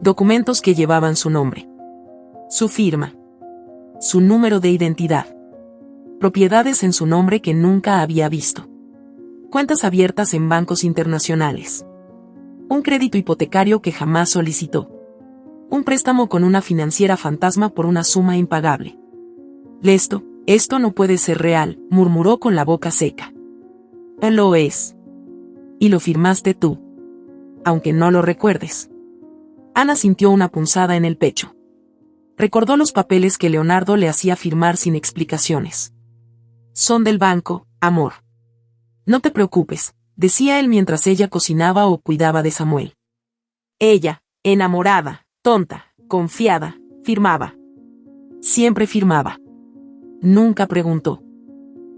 Documentos que llevaban su nombre. Su firma. Su número de identidad. Propiedades en su nombre que nunca había visto. Cuentas abiertas en bancos internacionales. Un crédito hipotecario que jamás solicitó. Un préstamo con una financiera fantasma por una suma impagable. Esto no puede ser real, murmuró con la boca seca. Lo es. Y lo firmaste tú. Aunque no lo recuerdes. Ana sintió una punzada en el pecho. Recordó los papeles que Leonardo le hacía firmar sin explicaciones. Son del banco, amor. No te preocupes, decía él mientras ella cocinaba o cuidaba de Samuel. Ella, enamorada, tonta, confiada, firmaba. Siempre firmaba. Nunca preguntó.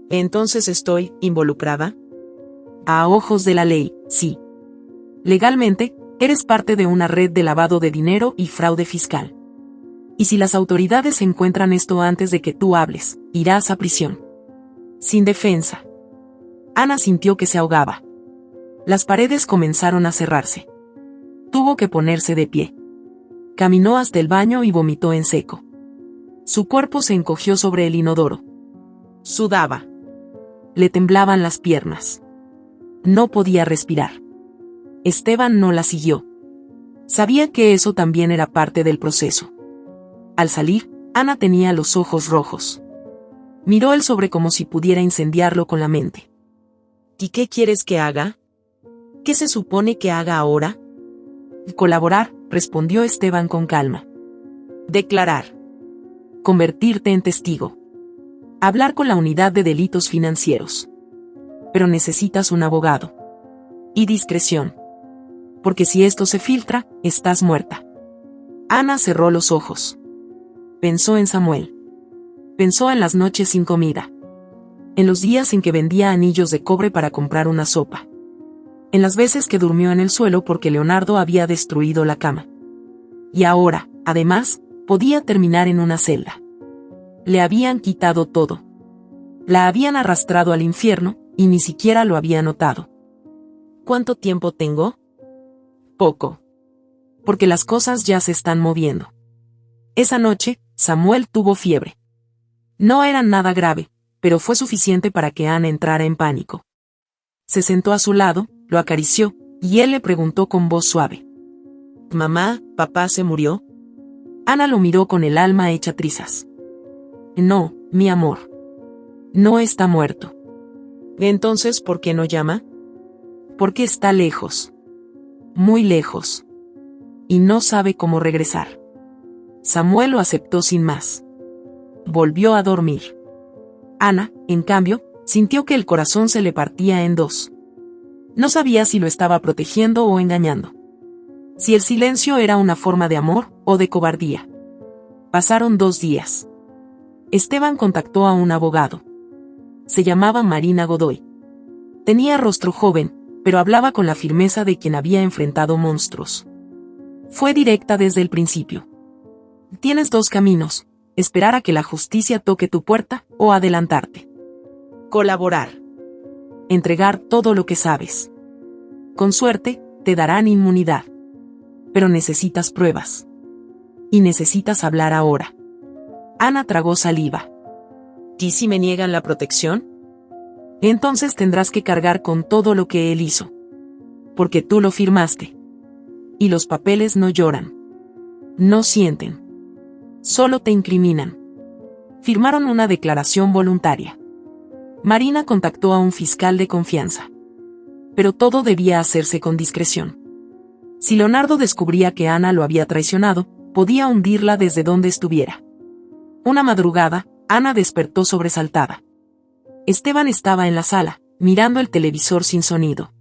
¿Entonces estoy involucrada? A ojos de la ley, sí. Legalmente, eres parte de una red de lavado de dinero y fraude fiscal. Y si las autoridades encuentran esto antes de que tú hables, irás a prisión. Sin defensa. Ana sintió que se ahogaba. Las paredes comenzaron a cerrarse. Tuvo que ponerse de pie. Caminó hasta el baño y vomitó en seco. Su cuerpo se encogió sobre el inodoro. Sudaba. Le temblaban las piernas. No podía respirar. Esteban no la siguió. Sabía que eso también era parte del proceso. Al salir, Ana tenía los ojos rojos. Miró el sobre como si pudiera incendiarlo con la mente. ¿Y qué quieres que haga? ¿Qué se supone que haga ahora? Colaborar, respondió Esteban con calma. Declarar. Convertirte en testigo. Hablar con la unidad de delitos financieros. Pero necesitas un abogado. Y discreción. Porque si esto se filtra, estás muerta. Ana cerró los ojos. Pensó en Samuel. Pensó en las noches sin comida. En los días en que vendía anillos de cobre para comprar una sopa. En las veces que durmió en el suelo porque Leonardo había destruido la cama. Y ahora, además, podía terminar en una celda. Le habían quitado todo. La habían arrastrado al infierno, y ni siquiera lo había notado. ¿Cuánto tiempo tengo? Poco. Porque las cosas ya se están moviendo. Esa noche, Samuel tuvo fiebre. No era nada grave, pero fue suficiente para que Ana entrara en pánico. Se sentó a su lado, lo acarició, y él le preguntó con voz suave. ¿Mamá, papá se murió? Ana lo miró con el alma hecha trizas. No, mi amor. No está muerto. Entonces, ¿por qué no llama? Porque está lejos. Muy lejos. Y no sabe cómo regresar. Samuel lo aceptó sin más. Volvió a dormir. Ana, en cambio, sintió que el corazón se le partía en dos. No sabía si lo estaba protegiendo o engañando. Si el silencio era una forma de amor o de cobardía. Pasaron 2 días. Esteban contactó a un abogado. Se llamaba Marina Godoy. Tenía rostro joven, pero hablaba con la firmeza de quien había enfrentado monstruos. Fue directa desde el principio. Tienes 2 caminos: esperar a que la justicia toque tu puerta, o adelantarte. Colaborar. Entregar todo lo que sabes. Con suerte, te darán inmunidad. Pero necesitas pruebas. Y necesitas hablar ahora. Ana tragó saliva. ¿Y si me niegan la protección? Entonces tendrás que cargar con todo lo que él hizo. Porque tú lo firmaste. Y los papeles no lloran. No sienten. Solo te incriminan. Firmaron una declaración voluntaria. Marina contactó a un fiscal de confianza. Pero todo debía hacerse con discreción. Si Leonardo descubría que Ana lo había traicionado, podía hundirla desde donde estuviera. Una madrugada, Ana despertó sobresaltada. Esteban estaba en la sala, mirando el televisor sin sonido.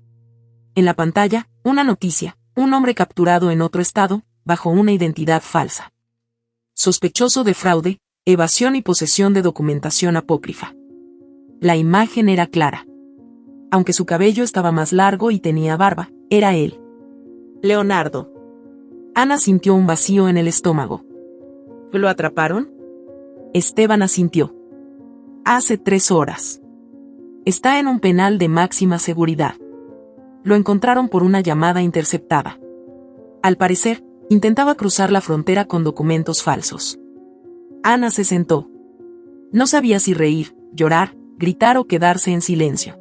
En la pantalla, una noticia: un hombre capturado en otro estado, bajo una identidad falsa. Sospechoso de fraude, evasión y posesión de documentación apócrifa. La imagen era clara. Aunque su cabello estaba más largo y tenía barba, era él. Leonardo. Ana sintió un vacío en el estómago. ¿Lo atraparon? Esteban asintió. Hace 3 horas. Está en un penal de máxima seguridad. Lo encontraron por una llamada interceptada. Al parecer, intentaba cruzar la frontera con documentos falsos. Ana se sentó. No sabía si reír, llorar, gritar o quedarse en silencio.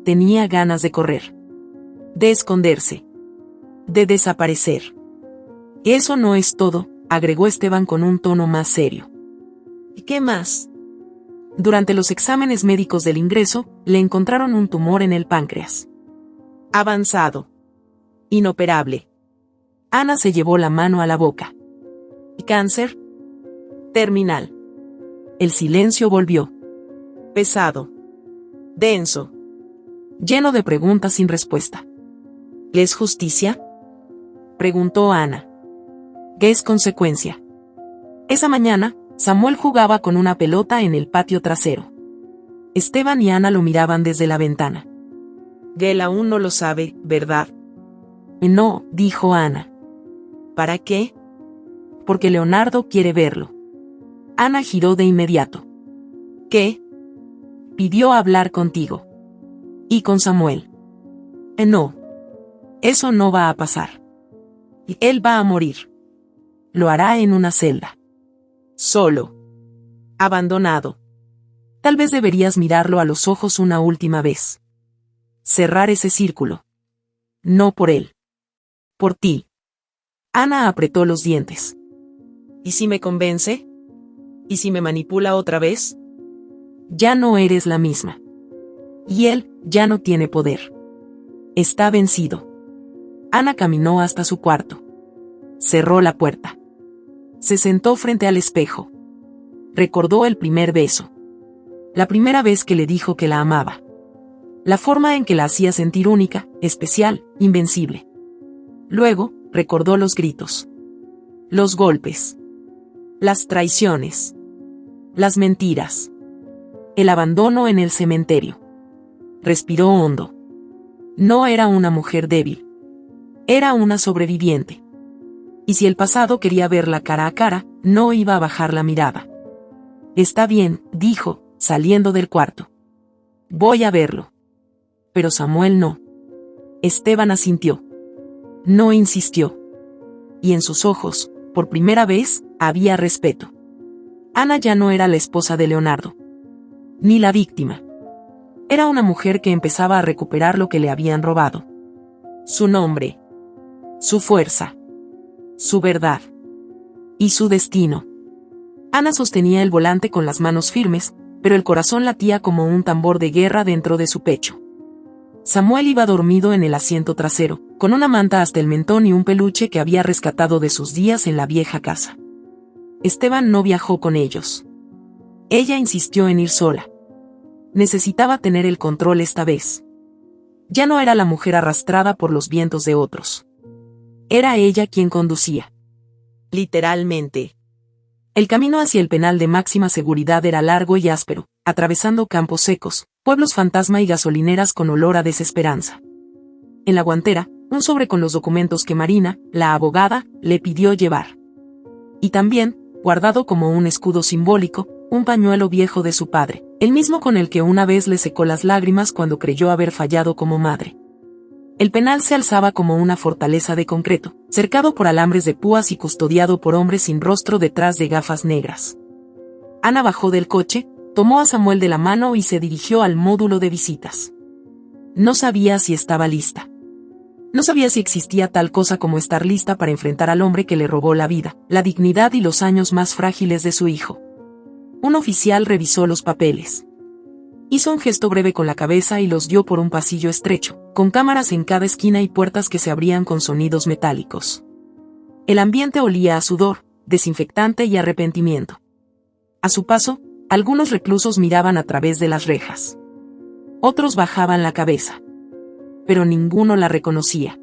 Tenía ganas de correr. De esconderse. De desaparecer. Eso no es todo, agregó Esteban con un tono más serio. ¿Y qué más? Durante los exámenes médicos del ingreso, le encontraron un tumor en el páncreas. Avanzado. Inoperable. Ana se llevó la mano a la boca. ¿Cáncer? Terminal. El silencio volvió. Pesado. Denso. Lleno de preguntas sin respuesta. ¿Es justicia? Preguntó Ana. ¿Qué es consecuencia? Esa mañana, Samuel jugaba con una pelota en el patio trasero. Esteban y Ana lo miraban desde la ventana. Él aún no lo sabe, ¿verdad? No, dijo Ana. ¿Para qué? Porque Leonardo quiere verlo. Ana giró de inmediato. ¿Qué? Pidió hablar contigo. Y con Samuel. No. Eso no va a pasar. Y él va a morir. Lo hará en una celda. Solo. Abandonado. Tal vez deberías mirarlo a los ojos una última vez. Cerrar ese círculo. No por él. Por ti. Ana apretó los dientes. ¿Y si me convence? ¿Y si me manipula otra vez? Ya no eres la misma. Y él ya no tiene poder. Está vencido. Ana caminó hasta su cuarto. Cerró la puerta. Se sentó frente al espejo. Recordó el primer beso. La primera vez que le dijo que la amaba. La forma en que la hacía sentir única, especial, invencible. Luego, recordó los gritos. Los golpes. Las traiciones. Las mentiras. El abandono en el cementerio. Respiró hondo. No era una mujer débil. Era una sobreviviente. Y si el pasado quería verla cara a cara, no iba a bajar la mirada. Está bien, dijo, saliendo del cuarto. Voy a verlo. Pero Samuel no. Esteban asintió. No insistió. Y en sus ojos, por primera vez, había respeto. Ana ya no era la esposa de Leonardo. Ni la víctima. Era una mujer que empezaba a recuperar lo que le habían robado. Su nombre. Su fuerza. Su verdad. Y su destino. Ana sostenía el volante con las manos firmes, pero el corazón latía como un tambor de guerra dentro de su pecho. Samuel iba dormido en el asiento trasero, con una manta hasta el mentón y un peluche que había rescatado de sus días en la vieja casa. Esteban no viajó con ellos. Ella insistió en ir sola. Necesitaba tener el control esta vez. Ya no era la mujer arrastrada por los vientos de otros. Era ella quien conducía. Literalmente. El camino hacia el penal de máxima seguridad era largo y áspero, atravesando campos secos, pueblos fantasma y gasolineras con olor a desesperanza. En la guantera, un sobre con los documentos que Marina, la abogada, le pidió llevar. Y también, guardado como un escudo simbólico, un pañuelo viejo de su padre, el mismo con el que una vez le secó las lágrimas cuando creyó haber fallado como madre. El penal se alzaba como una fortaleza de concreto, cercado por alambres de púas y custodiado por hombres sin rostro detrás de gafas negras. Ana bajó del coche, tomó a Samuel de la mano y se dirigió al módulo de visitas. No sabía si estaba lista. No sabía si existía tal cosa como estar lista para enfrentar al hombre que le robó la vida, la dignidad y los años más frágiles de su hijo. Un oficial revisó los papeles. Hizo un gesto breve con la cabeza y los dio por un pasillo estrecho, con cámaras en cada esquina y puertas que se abrían con sonidos metálicos. El ambiente olía a sudor, desinfectante y arrepentimiento. A su paso, algunos reclusos miraban a través de las rejas. Otros bajaban la cabeza. Pero ninguno la reconocía.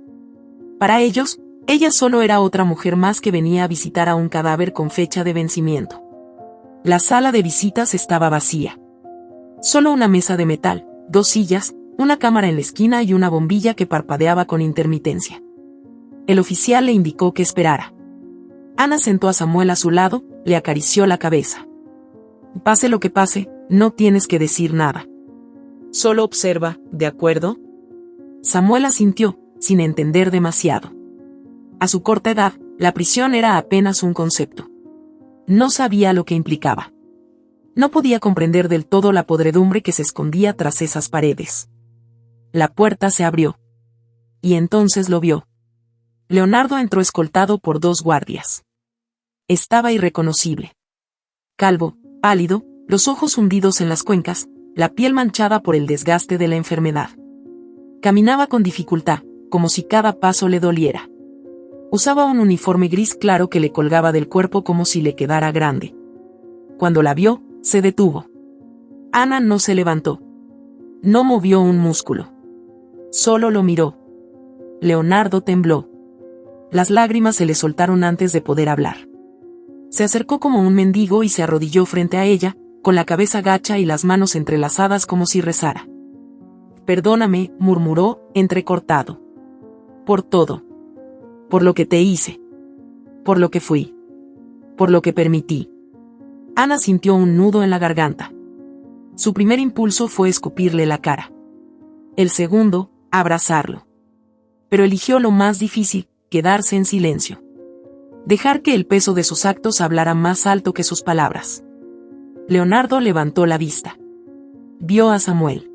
Para ellos, ella solo era otra mujer más que venía a visitar a un cadáver con fecha de vencimiento. La sala de visitas estaba vacía. Solo una mesa de metal, 2 sillas, una cámara en la esquina y una bombilla que parpadeaba con intermitencia. El oficial le indicó que esperara. Ana sentó a Samuel a su lado, le acarició la cabeza. Pase lo que pase, no tienes que decir nada. Solo observa, ¿de acuerdo? Samuel asintió, sin entender demasiado. A su corta edad, la prisión era apenas un concepto. No sabía lo que implicaba. No podía comprender del todo la podredumbre que se escondía tras esas paredes. La puerta se abrió. Y entonces lo vio. Leonardo entró escoltado por 2 guardias. Estaba irreconocible. Calvo, pálido, los ojos hundidos en las cuencas, la piel manchada por el desgaste de la enfermedad. Caminaba con dificultad, como si cada paso le doliera. Usaba un uniforme gris claro que le colgaba del cuerpo como si le quedara grande. Cuando la vio, se detuvo. Ana no se levantó. No movió un músculo. Solo lo miró. Leonardo tembló. Las lágrimas se le soltaron antes de poder hablar. Se acercó como un mendigo y se arrodilló frente a ella, con la cabeza gacha y las manos entrelazadas como si rezara. Perdóname, murmuró, entrecortado. Por todo. Por lo que te hice. Por lo que fui. Por lo que permití. Ana sintió un nudo en la garganta. Su primer impulso fue escupirle la cara. El segundo, abrazarlo. Pero eligió lo más difícil, quedarse en silencio. Dejar que el peso de sus actos hablara más alto que sus palabras. Leonardo levantó la vista. Vio a Samuel.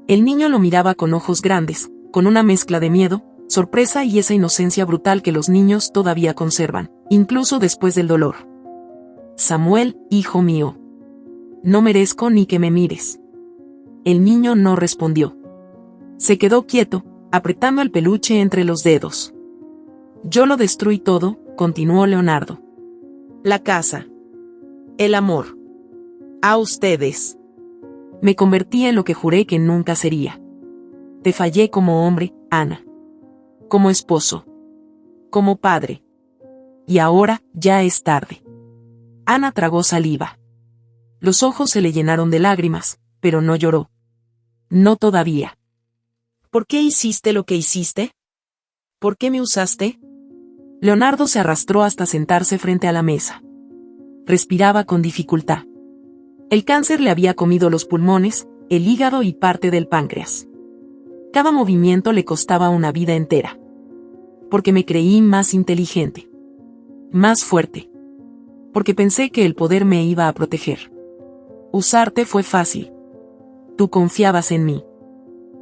El niño lo miraba con ojos grandes, con una mezcla de miedo, sorpresa y esa inocencia brutal que los niños todavía conservan, incluso después del dolor. Samuel, hijo mío. No merezco ni que me mires. El niño no respondió. Se quedó quieto, apretando el peluche entre los dedos. Yo lo destruí todo, continuó Leonardo. La casa. El amor. A ustedes. Me convertí en lo que juré que nunca sería. Te fallé como hombre, Ana. Como esposo. Como padre. Y ahora, ya es tarde. Ana tragó saliva. Los ojos se le llenaron de lágrimas, pero no lloró. No todavía. ¿Por qué hiciste lo que hiciste? ¿Por qué me usaste? Leonardo se arrastró hasta sentarse frente a la mesa. Respiraba con dificultad. El cáncer le había comido los pulmones, el hígado y parte del páncreas. Cada movimiento le costaba una vida entera. Porque me creí más inteligente. Más fuerte. Porque pensé que el poder me iba a proteger. Usarte fue fácil. Tú confiabas en mí.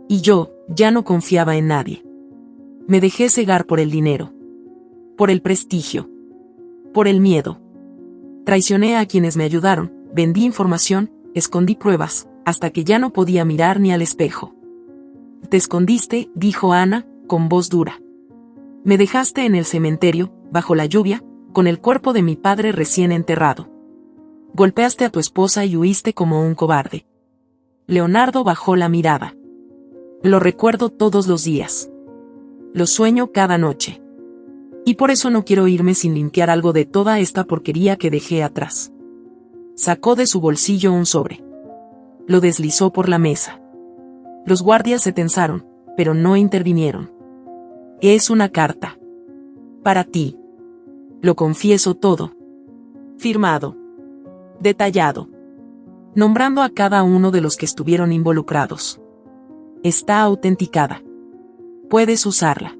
Y yo, ya no confiaba en nadie. Me dejé cegar por el dinero. Por el prestigio. Por el miedo. Traicioné a quienes me ayudaron, vendí información, escondí pruebas, hasta que ya no podía mirar ni al espejo. Te escondiste, dijo Ana, con voz dura. Me dejaste en el cementerio, bajo la lluvia, con el cuerpo de mi padre recién enterrado. Golpeaste a tu esposa y huiste como un cobarde. Leonardo bajó la mirada. Lo recuerdo todos los días. Lo sueño cada noche. Y por eso no quiero irme sin limpiar algo de toda esta porquería que dejé atrás. Sacó de su bolsillo un sobre. Lo deslizó por la mesa. Los guardias se tensaron, pero no intervinieron. Es una carta. Para ti. Lo confieso todo. Firmado. Detallado. Nombrando a cada uno de los que estuvieron involucrados. Está autenticada. Puedes usarla.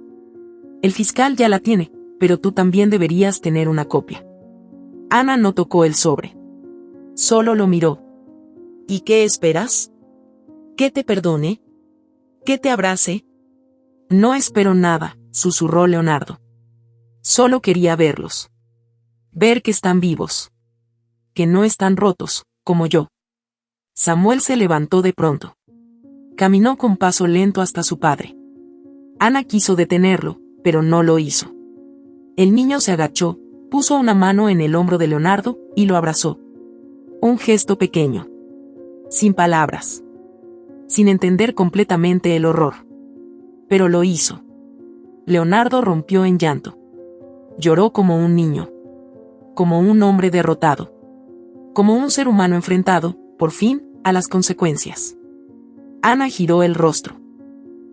El fiscal ya la tiene, pero tú también deberías tener una copia. Ana no tocó el sobre. Solo lo miró. ¿Y qué esperas? ¿Que te perdone? ¿Que te abrace? No espero nada, susurró Leonardo. Solo quería verlos. Ver que están vivos. Que no están rotos, como yo. Samuel se levantó de pronto. Caminó con paso lento hasta su padre. Ana quiso detenerlo, pero no lo hizo. El niño se agachó, puso una mano en el hombro de Leonardo, y lo abrazó. Un gesto pequeño. Sin palabras. Sin entender completamente el horror. Pero lo hizo. Leonardo rompió en llanto. Lloró como un niño. Como un hombre derrotado. Como un ser humano enfrentado, por fin, a las consecuencias. Ana giró el rostro.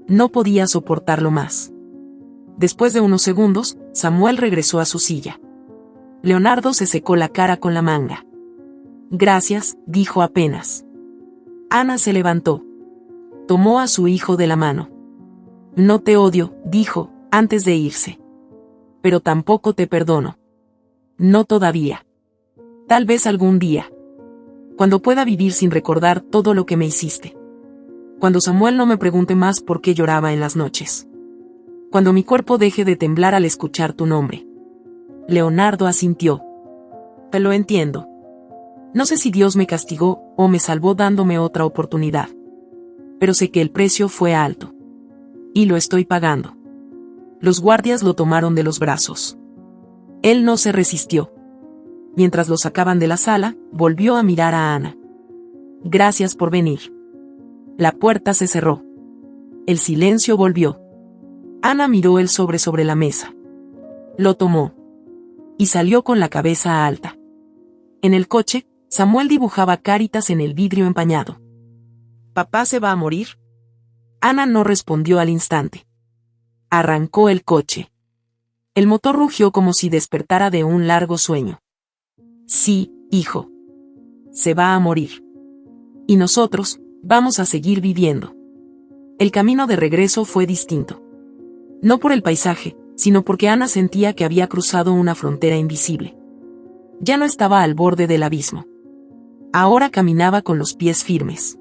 No podía soportarlo más. Después de unos segundos, Samuel regresó a su silla. Leonardo se secó la cara con la manga. Gracias, dijo apenas. Ana se levantó. Tomó a su hijo de la mano. No te odio, dijo, antes de irse. Pero tampoco te perdono. No todavía. Tal vez algún día. Cuando pueda vivir sin recordar todo lo que me hiciste. Cuando Samuel no me pregunte más por qué lloraba en las noches. Cuando mi cuerpo deje de temblar al escuchar tu nombre. Leonardo asintió. Te lo entiendo. No sé si Dios me castigó o me salvó dándome otra oportunidad. Pero sé que el precio fue alto. Y lo estoy pagando. Los guardias lo tomaron de los brazos. Él no se resistió. Mientras lo sacaban de la sala, volvió a mirar a Ana. Gracias por venir. La puerta se cerró. El silencio volvió. Ana miró el sobre la mesa. Lo tomó. Y salió con la cabeza alta. En el coche, Samuel dibujaba caritas en el vidrio empañado. ¿Papá se va a morir? Ana no respondió al instante. Arrancó el coche. El motor rugió como si despertara de un largo sueño. Sí, hijo. Se va a morir. Y nosotros, vamos a seguir viviendo. El camino de regreso fue distinto. No por el paisaje, sino porque Ana sentía que había cruzado una frontera invisible. Ya no estaba al borde del abismo. Ahora caminaba con los pies firmes.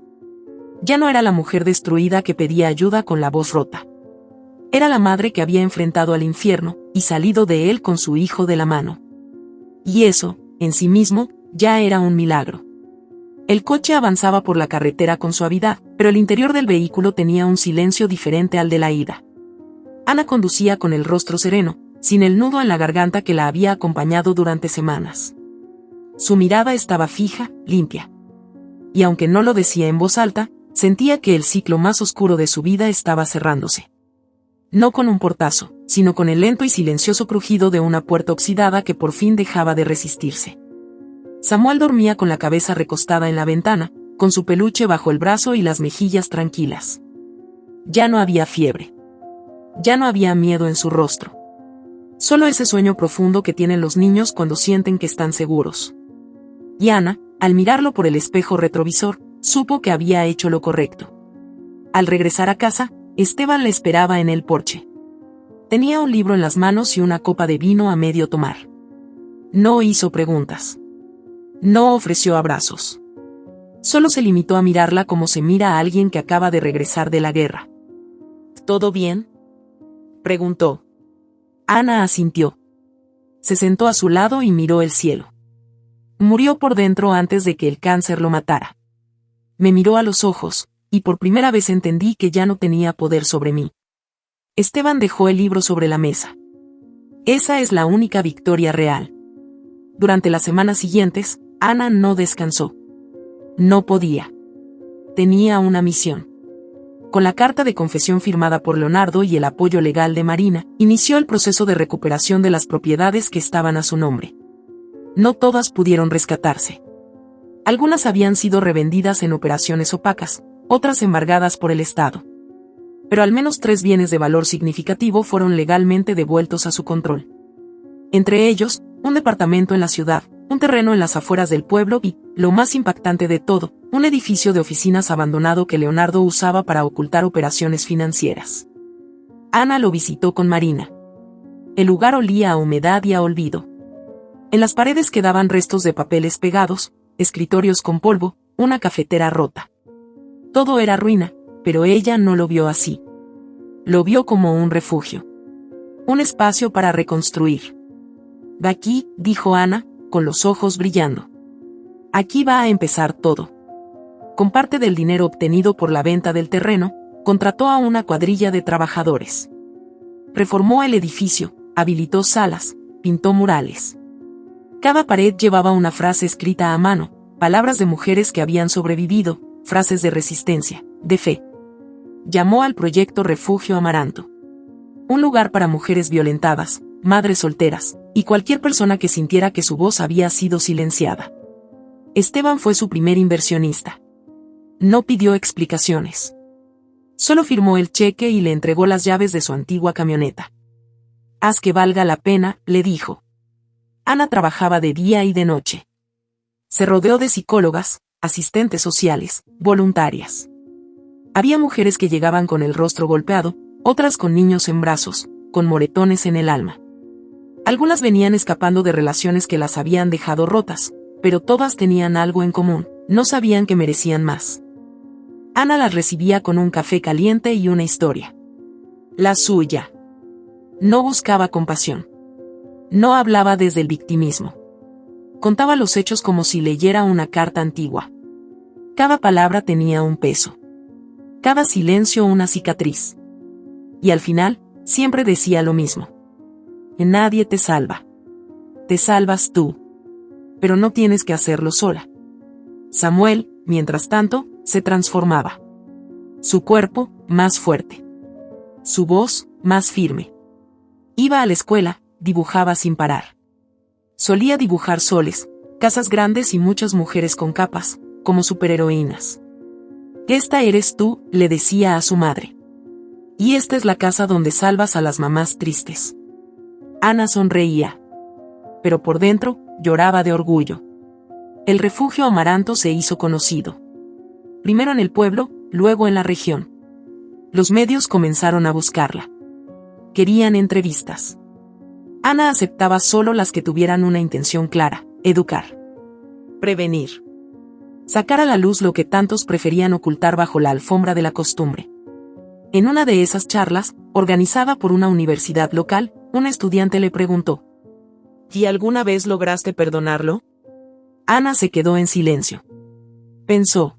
Ya no era la mujer destruida que pedía ayuda con la voz rota. Era la madre que había enfrentado al infierno y salido de él con su hijo de la mano. Y eso, en sí mismo, ya era un milagro. El coche avanzaba por la carretera con suavidad, pero el interior del vehículo tenía un silencio diferente al de la ida. Ana conducía con el rostro sereno, sin el nudo en la garganta que la había acompañado durante semanas. Su mirada estaba fija, limpia. Y aunque no lo decía en voz alta, sentía que el ciclo más oscuro de su vida estaba cerrándose. No con un portazo, sino con el lento y silencioso crujido de una puerta oxidada que por fin dejaba de resistirse. Samuel dormía con la cabeza recostada en la ventana, con su peluche bajo el brazo y las mejillas tranquilas. Ya no había fiebre. Ya no había miedo en su rostro. Solo ese sueño profundo que tienen los niños cuando sienten que están seguros. Y Ana, al mirarlo por el espejo retrovisor, supo que había hecho lo correcto. Al regresar a casa, Esteban le esperaba en el porche. Tenía un libro en las manos y una copa de vino a medio tomar. No hizo preguntas. No ofreció abrazos. Solo se limitó a mirarla como se mira a alguien que acaba de regresar de la guerra. ¿Todo bien?, preguntó. Ana asintió. Se sentó a su lado y miró el cielo. Murió por dentro antes de que el cáncer lo matara. Me miró a los ojos, y por primera vez entendí que ya no tenía poder sobre mí. Esteban dejó el libro sobre la mesa. Esa es la única victoria real. Durante las semanas siguientes, Ana no descansó. No podía. Tenía una misión. Con la carta de confesión firmada por Leonardo y el apoyo legal de Marina, inició el proceso de recuperación de las propiedades que estaban a su nombre. No todas pudieron rescatarse. Algunas habían sido revendidas en operaciones opacas, otras embargadas por el Estado. Pero al menos 3 bienes de valor significativo fueron legalmente devueltos a su control. Entre ellos, un departamento en la ciudad, un terreno en las afueras del pueblo y, lo más impactante de todo, un edificio de oficinas abandonado que Leonardo usaba para ocultar operaciones financieras. Ana lo visitó con Marina. El lugar olía a humedad y a olvido. En las paredes quedaban restos de papeles pegados, escritorios con polvo, una cafetera rota. Todo era ruina, pero ella no lo vio así. Lo vio como un refugio. Un espacio para reconstruir. Aquí, dijo Ana, con los ojos brillando. Aquí va a empezar todo. Con parte del dinero obtenido por la venta del terreno, contrató a una cuadrilla de trabajadores. Reformó el edificio, habilitó salas, pintó murales. Cada pared llevaba una frase escrita a mano, palabras de mujeres que habían sobrevivido, frases de resistencia, de fe. Llamó al proyecto Refugio Amaranto. Un lugar para mujeres violentadas, madres solteras, y cualquier persona que sintiera que su voz había sido silenciada. Esteban fue su primer inversionista. No pidió explicaciones. Solo firmó el cheque y le entregó las llaves de su antigua camioneta. Haz que valga la pena, le dijo. Ana trabajaba de día y de noche. Se rodeó de psicólogas, asistentes sociales, voluntarias. Había mujeres que llegaban con el rostro golpeado, otras con niños en brazos, con moretones en el alma. Algunas venían escapando de relaciones que las habían dejado rotas, pero todas tenían algo en común, no sabían que merecían más. Ana las recibía con un café caliente y una historia. La suya. No buscaba compasión. No hablaba desde el victimismo. Contaba los hechos como si leyera una carta antigua. Cada palabra tenía un peso. Cada silencio una cicatriz. Y al final, siempre decía lo mismo. Nadie te salva. Te salvas tú. Pero no tienes que hacerlo sola. Samuel, mientras tanto, se transformaba. Su cuerpo, más fuerte. Su voz, más firme. Iba a la escuela, dibujaba sin parar. Solía dibujar soles, casas grandes y muchas mujeres con capas, como superheroínas. Esta eres tú, le decía a su madre. Y esta es la casa donde salvas a las mamás tristes. Ana sonreía. Pero por dentro, lloraba de orgullo. El refugio Amaranto se hizo conocido. Primero en el pueblo, luego en la región. Los medios comenzaron a buscarla. Querían entrevistas. Ana aceptaba solo las que tuvieran una intención clara: educar, prevenir, sacar a la luz lo que tantos preferían ocultar bajo la alfombra de la costumbre. En una de esas charlas, organizada por una universidad local, un estudiante le preguntó: ¿y alguna vez lograste perdonarlo? Ana se quedó en silencio. Pensó.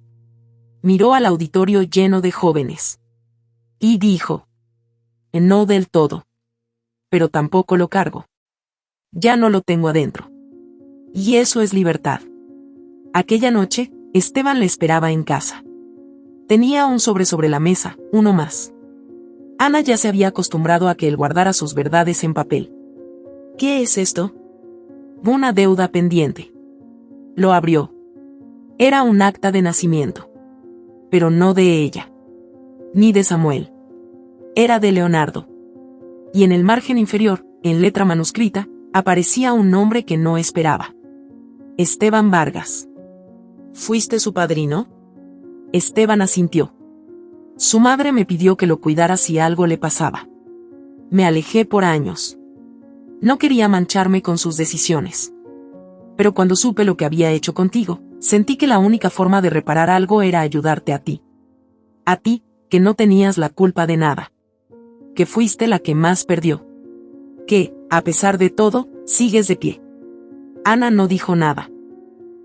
Miró al auditorio lleno de jóvenes. Y dijo: no del todo. Pero tampoco lo cargo. Ya no lo tengo adentro. Y eso es libertad. Aquella noche, Esteban le esperaba en casa. Tenía un sobre la mesa, uno más. Ana ya se había acostumbrado a que él guardara sus verdades en papel. ¿Qué es esto? Una deuda pendiente. Lo abrió. Era un acta de nacimiento. Pero no de ella. Ni de Samuel. Era de Leonardo. Y en el margen inferior, en letra manuscrita, aparecía un nombre que no esperaba. Esteban Vargas. ¿Fuiste su padrino? Esteban asintió. Su madre me pidió que lo cuidara si algo le pasaba. Me alejé por años. No quería mancharme con sus decisiones. Pero cuando supe lo que había hecho contigo, sentí que la única forma de reparar algo era ayudarte a ti. A ti, que no tenías la culpa de nada. Que fuiste la que más perdió. Que, a pesar de todo, sigues de pie. Ana no dijo nada.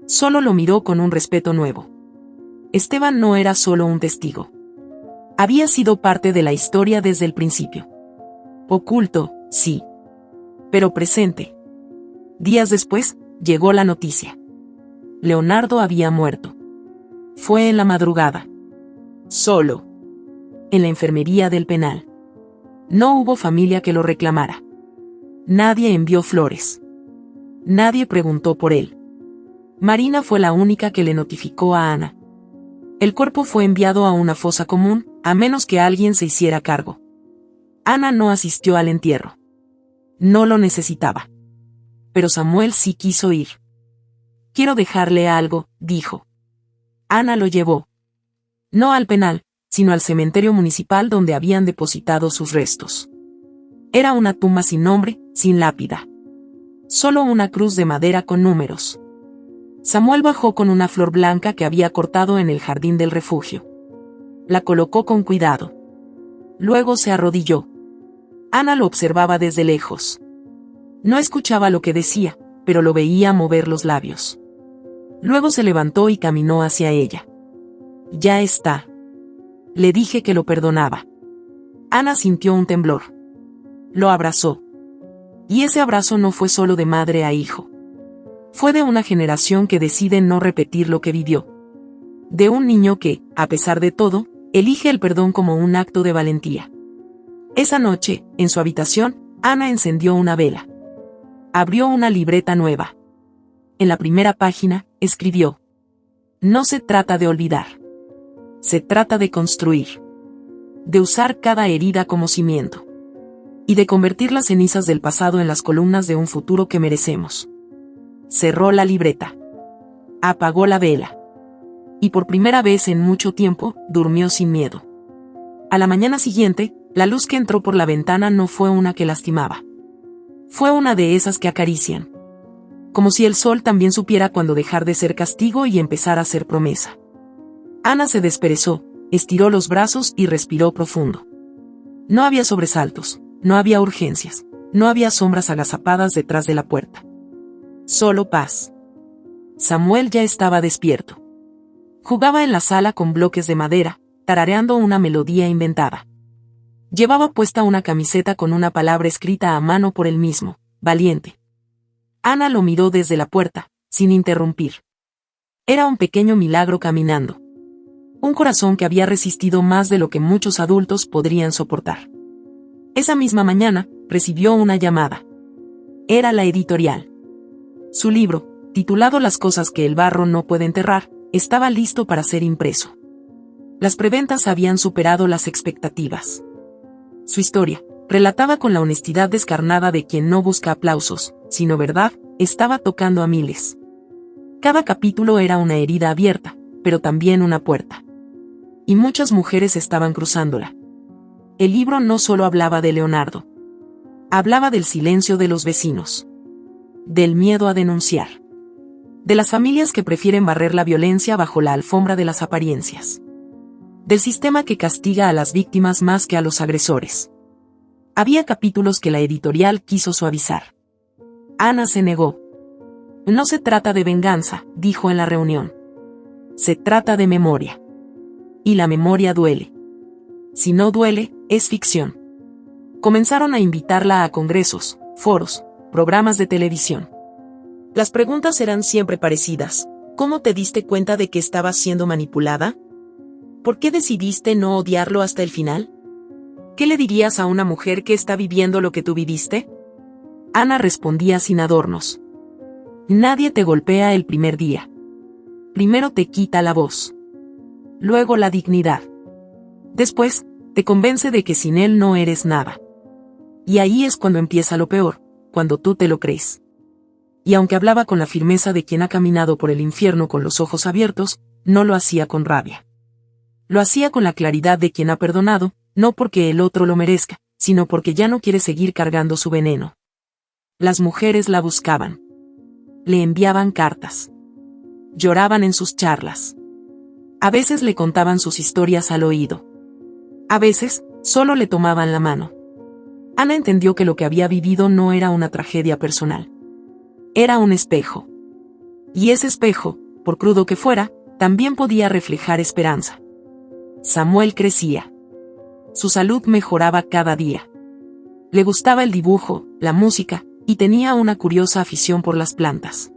Solo lo miró con un respeto nuevo. Esteban no era solo un testigo. Había sido parte de la historia desde el principio. Oculto, sí. Pero presente. Días después, llegó la noticia. Leonardo había muerto. Fue en la madrugada. Solo. En la enfermería del penal. No hubo familia que lo reclamara. Nadie envió flores. Nadie preguntó por él. Marina fue la única que le notificó a Ana. El cuerpo fue enviado a una fosa común, a menos que alguien se hiciera cargo. Ana no asistió al entierro. No lo necesitaba. Pero Samuel sí quiso ir. Quiero dejarle algo, dijo. Ana lo llevó. No al penal, sino al cementerio municipal donde habían depositado sus restos. Era una tumba sin nombre, sin lápida. Solo una cruz de madera con números. Samuel bajó con una flor blanca que había cortado en el jardín del refugio. La colocó con cuidado. Luego se arrodilló. Ana lo observaba desde lejos. No escuchaba lo que decía, pero lo veía mover los labios. Luego se levantó y caminó hacia ella. Ya está. Le dije que lo perdonaba. Ana sintió un temblor. Lo abrazó. Y ese abrazo no fue solo de madre a hijo. Fue de una generación que decide no repetir lo que vivió. De un niño que, a pesar de todo, elige el perdón como un acto de valentía. Esa noche, en su habitación, Ana encendió una vela. Abrió una libreta nueva. En la primera página, escribió: no se trata de olvidar. Se trata de construir. De usar cada herida como cimiento. Y de convertir las cenizas del pasado en las columnas de un futuro que merecemos. Cerró la libreta. Apagó la vela. Y por primera vez en mucho tiempo, durmió sin miedo. A la mañana siguiente, la luz que entró por la ventana no fue una que lastimaba. Fue una de esas que acarician. Como si el sol también supiera cuándo dejar de ser castigo y empezar a ser promesa. Ana se desperezó, estiró los brazos y respiró profundo. No había sobresaltos, no había urgencias, no había sombras agazapadas detrás de la puerta. Solo paz. Samuel ya estaba despierto. Jugaba en la sala con bloques de madera, tarareando una melodía inventada. Llevaba puesta una camiseta con una palabra escrita a mano por él mismo: valiente. Ana lo miró desde la puerta, sin interrumpir. Era un pequeño milagro caminando. Un corazón que había resistido más de lo que muchos adultos podrían soportar. Esa misma mañana, recibió una llamada. Era la editorial. Su libro, titulado Las cosas que el barro no puede enterrar, estaba listo para ser impreso. Las preventas habían superado las expectativas. Su historia, relatada con la honestidad descarnada de quien no busca aplausos, sino verdad, estaba tocando a miles. Cada capítulo era una herida abierta, pero también una puerta. Y muchas mujeres estaban cruzándola. El libro no solo hablaba de Leonardo. Hablaba del silencio de los vecinos. Del miedo a denunciar. De las familias que prefieren barrer la violencia bajo la alfombra de las apariencias. Del sistema que castiga a las víctimas más que a los agresores. Había capítulos que la editorial quiso suavizar. Ana se negó. No se trata de venganza, dijo en la reunión. Se trata de memoria. Y la memoria duele. Si no duele, es ficción. Comenzaron a invitarla a congresos, foros, programas de televisión. Las preguntas eran siempre parecidas. ¿Cómo te diste cuenta de que estabas siendo manipulada? ¿Por qué decidiste no odiarlo hasta el final? ¿Qué le dirías a una mujer que está viviendo lo que tú viviste? Ana respondía sin adornos. Nadie te golpea el primer día. Primero te quita la voz. Luego la dignidad. Después, te convence de que sin él no eres nada. Y ahí es cuando empieza lo peor, cuando tú te lo crees. Y aunque hablaba con la firmeza de quien ha caminado por el infierno con los ojos abiertos, no lo hacía con rabia. Lo hacía con la claridad de quien ha perdonado, no porque el otro lo merezca, sino porque ya no quiere seguir cargando su veneno. Las mujeres la buscaban. Le enviaban cartas. Lloraban en sus charlas. A veces le contaban sus historias al oído. A veces, solo le tomaban la mano. Ana entendió que lo que había vivido no era una tragedia personal. Era un espejo. Y ese espejo, por crudo que fuera, también podía reflejar esperanza. Samuel crecía. Su salud mejoraba cada día. Le gustaba el dibujo, la música, y tenía una curiosa afición por las plantas.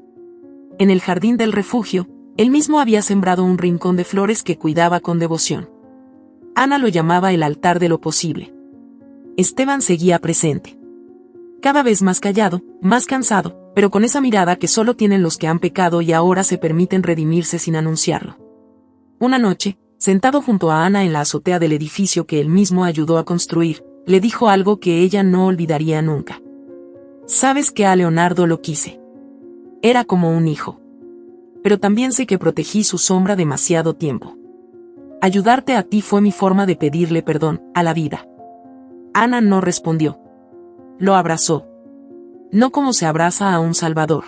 En el jardín del refugio, él mismo había sembrado un rincón de flores que cuidaba con devoción. Ana lo llamaba el altar de lo posible. Esteban seguía presente. Cada vez más callado, más cansado, pero con esa mirada que solo tienen los que han pecado y ahora se permiten redimirse sin anunciarlo. Una noche, sentado junto a Ana en la azotea del edificio que él mismo ayudó a construir, le dijo algo que ella no olvidaría nunca. Sabes que a Leonardo lo quise. Era como un hijo. Pero también sé que protegí su sombra demasiado tiempo. Ayudarte a ti fue mi forma de pedirle perdón, a la vida. Ana no respondió. Lo abrazó. No como se abraza a un salvador,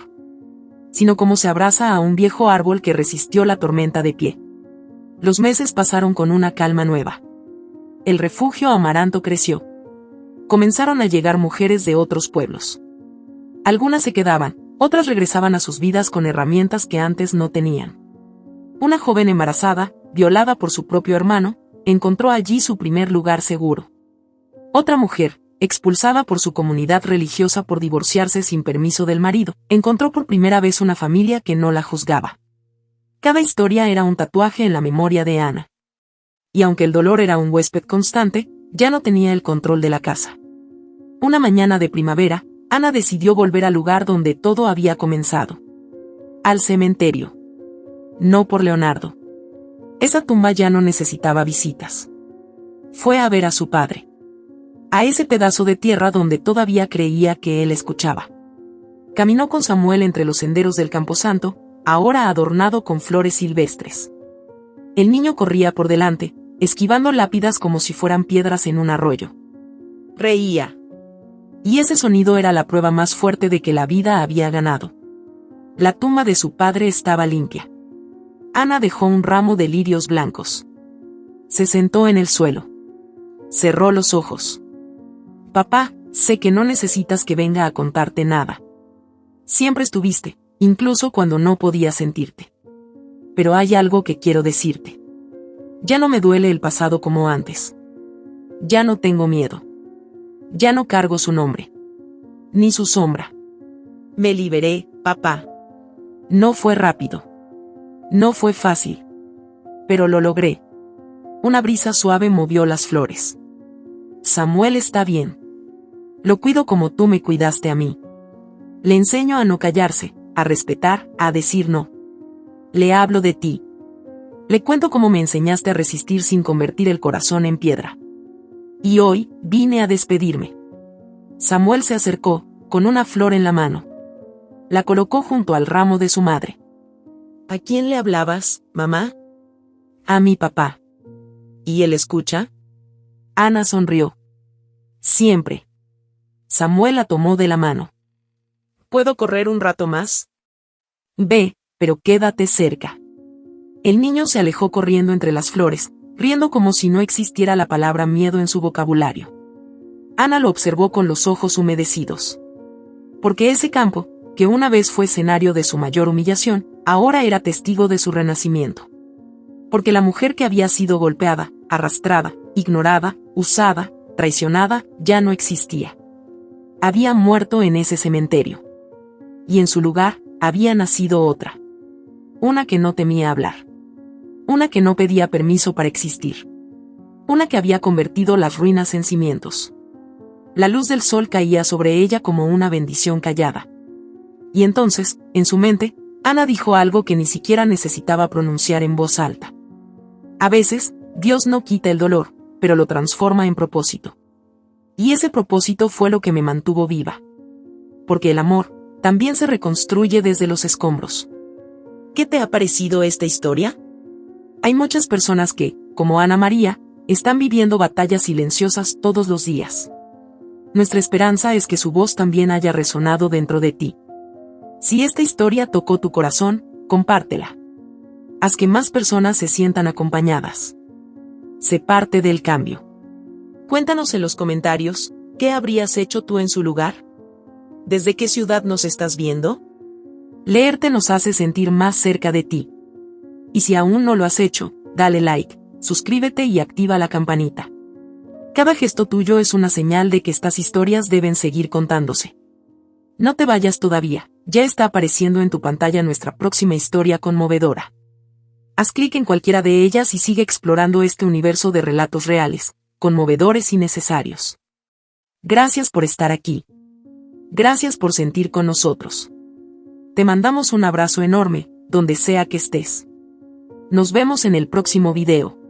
sino como se abraza a un viejo árbol que resistió la tormenta de pie. Los meses pasaron con una calma nueva. El refugio amaranto creció. Comenzaron a llegar mujeres de otros pueblos. Algunas se quedaban, otras regresaban a sus vidas con herramientas que antes no tenían. Una joven embarazada, violada por su propio hermano, encontró allí su primer lugar seguro. Otra mujer, expulsada por su comunidad religiosa por divorciarse sin permiso del marido, encontró por primera vez una familia que no la juzgaba. Cada historia era un tatuaje en la memoria de Ana. Y aunque el dolor era un huésped constante, ya no tenía el control de la casa. Una mañana de primavera, Ana decidió volver al lugar donde todo había comenzado. Al cementerio. No por Leonardo. Esa tumba ya no necesitaba visitas. Fue a ver a su padre. A ese pedazo de tierra donde todavía creía que él escuchaba. Caminó con Samuel entre los senderos del Camposanto, ahora adornado con flores silvestres. El niño corría por delante, esquivando lápidas como si fueran piedras en un arroyo. Reía. Y ese sonido era la prueba más fuerte de que la vida había ganado. La tumba de su padre estaba limpia. Ana dejó un ramo de lirios blancos. Se sentó en el suelo. Cerró los ojos. Papá, sé que no necesitas que venga a contarte nada. Siempre estuviste, incluso cuando no podía sentirte. Pero hay algo que quiero decirte. Ya no me duele el pasado como antes. Ya no tengo miedo. Ya no cargo su nombre. Ni su sombra. Me liberé, papá. No fue rápido. No fue fácil. Pero lo logré. Una brisa suave movió las flores. Samuel está bien. Lo cuido como tú me cuidaste a mí. Le enseño a no callarse, a respetar, a decir no. Le hablo de ti. Le cuento cómo me enseñaste a resistir sin convertir el corazón en piedra. Y hoy, vine a despedirme. Samuel se acercó, con una flor en la mano. La colocó junto al ramo de su madre. ¿A quién le hablabas, mamá? A mi papá. ¿Y él escucha? Ana sonrió. Siempre. Samuel la tomó de la mano. ¿Puedo correr un rato más? Ve, pero quédate cerca. El niño se alejó corriendo entre las flores, riendo como si no existiera la palabra miedo en su vocabulario. Ana lo observó con los ojos humedecidos. Porque ese campo, que una vez fue escenario de su mayor humillación, ahora era testigo de su renacimiento. Porque la mujer que había sido golpeada, arrastrada, ignorada, usada, traicionada, ya no existía. Había muerto en ese cementerio. Y en su lugar, había nacido otra. Una que no temía hablar. Una que no pedía permiso para existir. Una que había convertido las ruinas en cimientos. La luz del sol caía sobre ella como una bendición callada. Y entonces, en su mente, Ana dijo algo que ni siquiera necesitaba pronunciar en voz alta. A veces, Dios no quita el dolor, pero lo transforma en propósito. Y ese propósito fue lo que me mantuvo viva. Porque el amor también se reconstruye desde los escombros. ¿Qué te ha parecido esta historia? Hay muchas personas que, como Ana María, están viviendo batallas silenciosas todos los días. Nuestra esperanza es que su voz también haya resonado dentro de ti. Si esta historia tocó tu corazón, compártela. Haz que más personas se sientan acompañadas. Sé parte del cambio. Cuéntanos en los comentarios, ¿qué habrías hecho tú en su lugar? ¿Desde qué ciudad nos estás viendo? Leerte nos hace sentir más cerca de ti. Y si aún no lo has hecho, dale like, suscríbete y activa la campanita. Cada gesto tuyo es una señal de que estas historias deben seguir contándose. No te vayas todavía, ya está apareciendo en tu pantalla nuestra próxima historia conmovedora. Haz clic en cualquiera de ellas y sigue explorando este universo de relatos reales, conmovedores y necesarios. Gracias por estar aquí. Gracias por sentir con nosotros. Te mandamos un abrazo enorme, donde sea que estés. Nos vemos en el próximo video.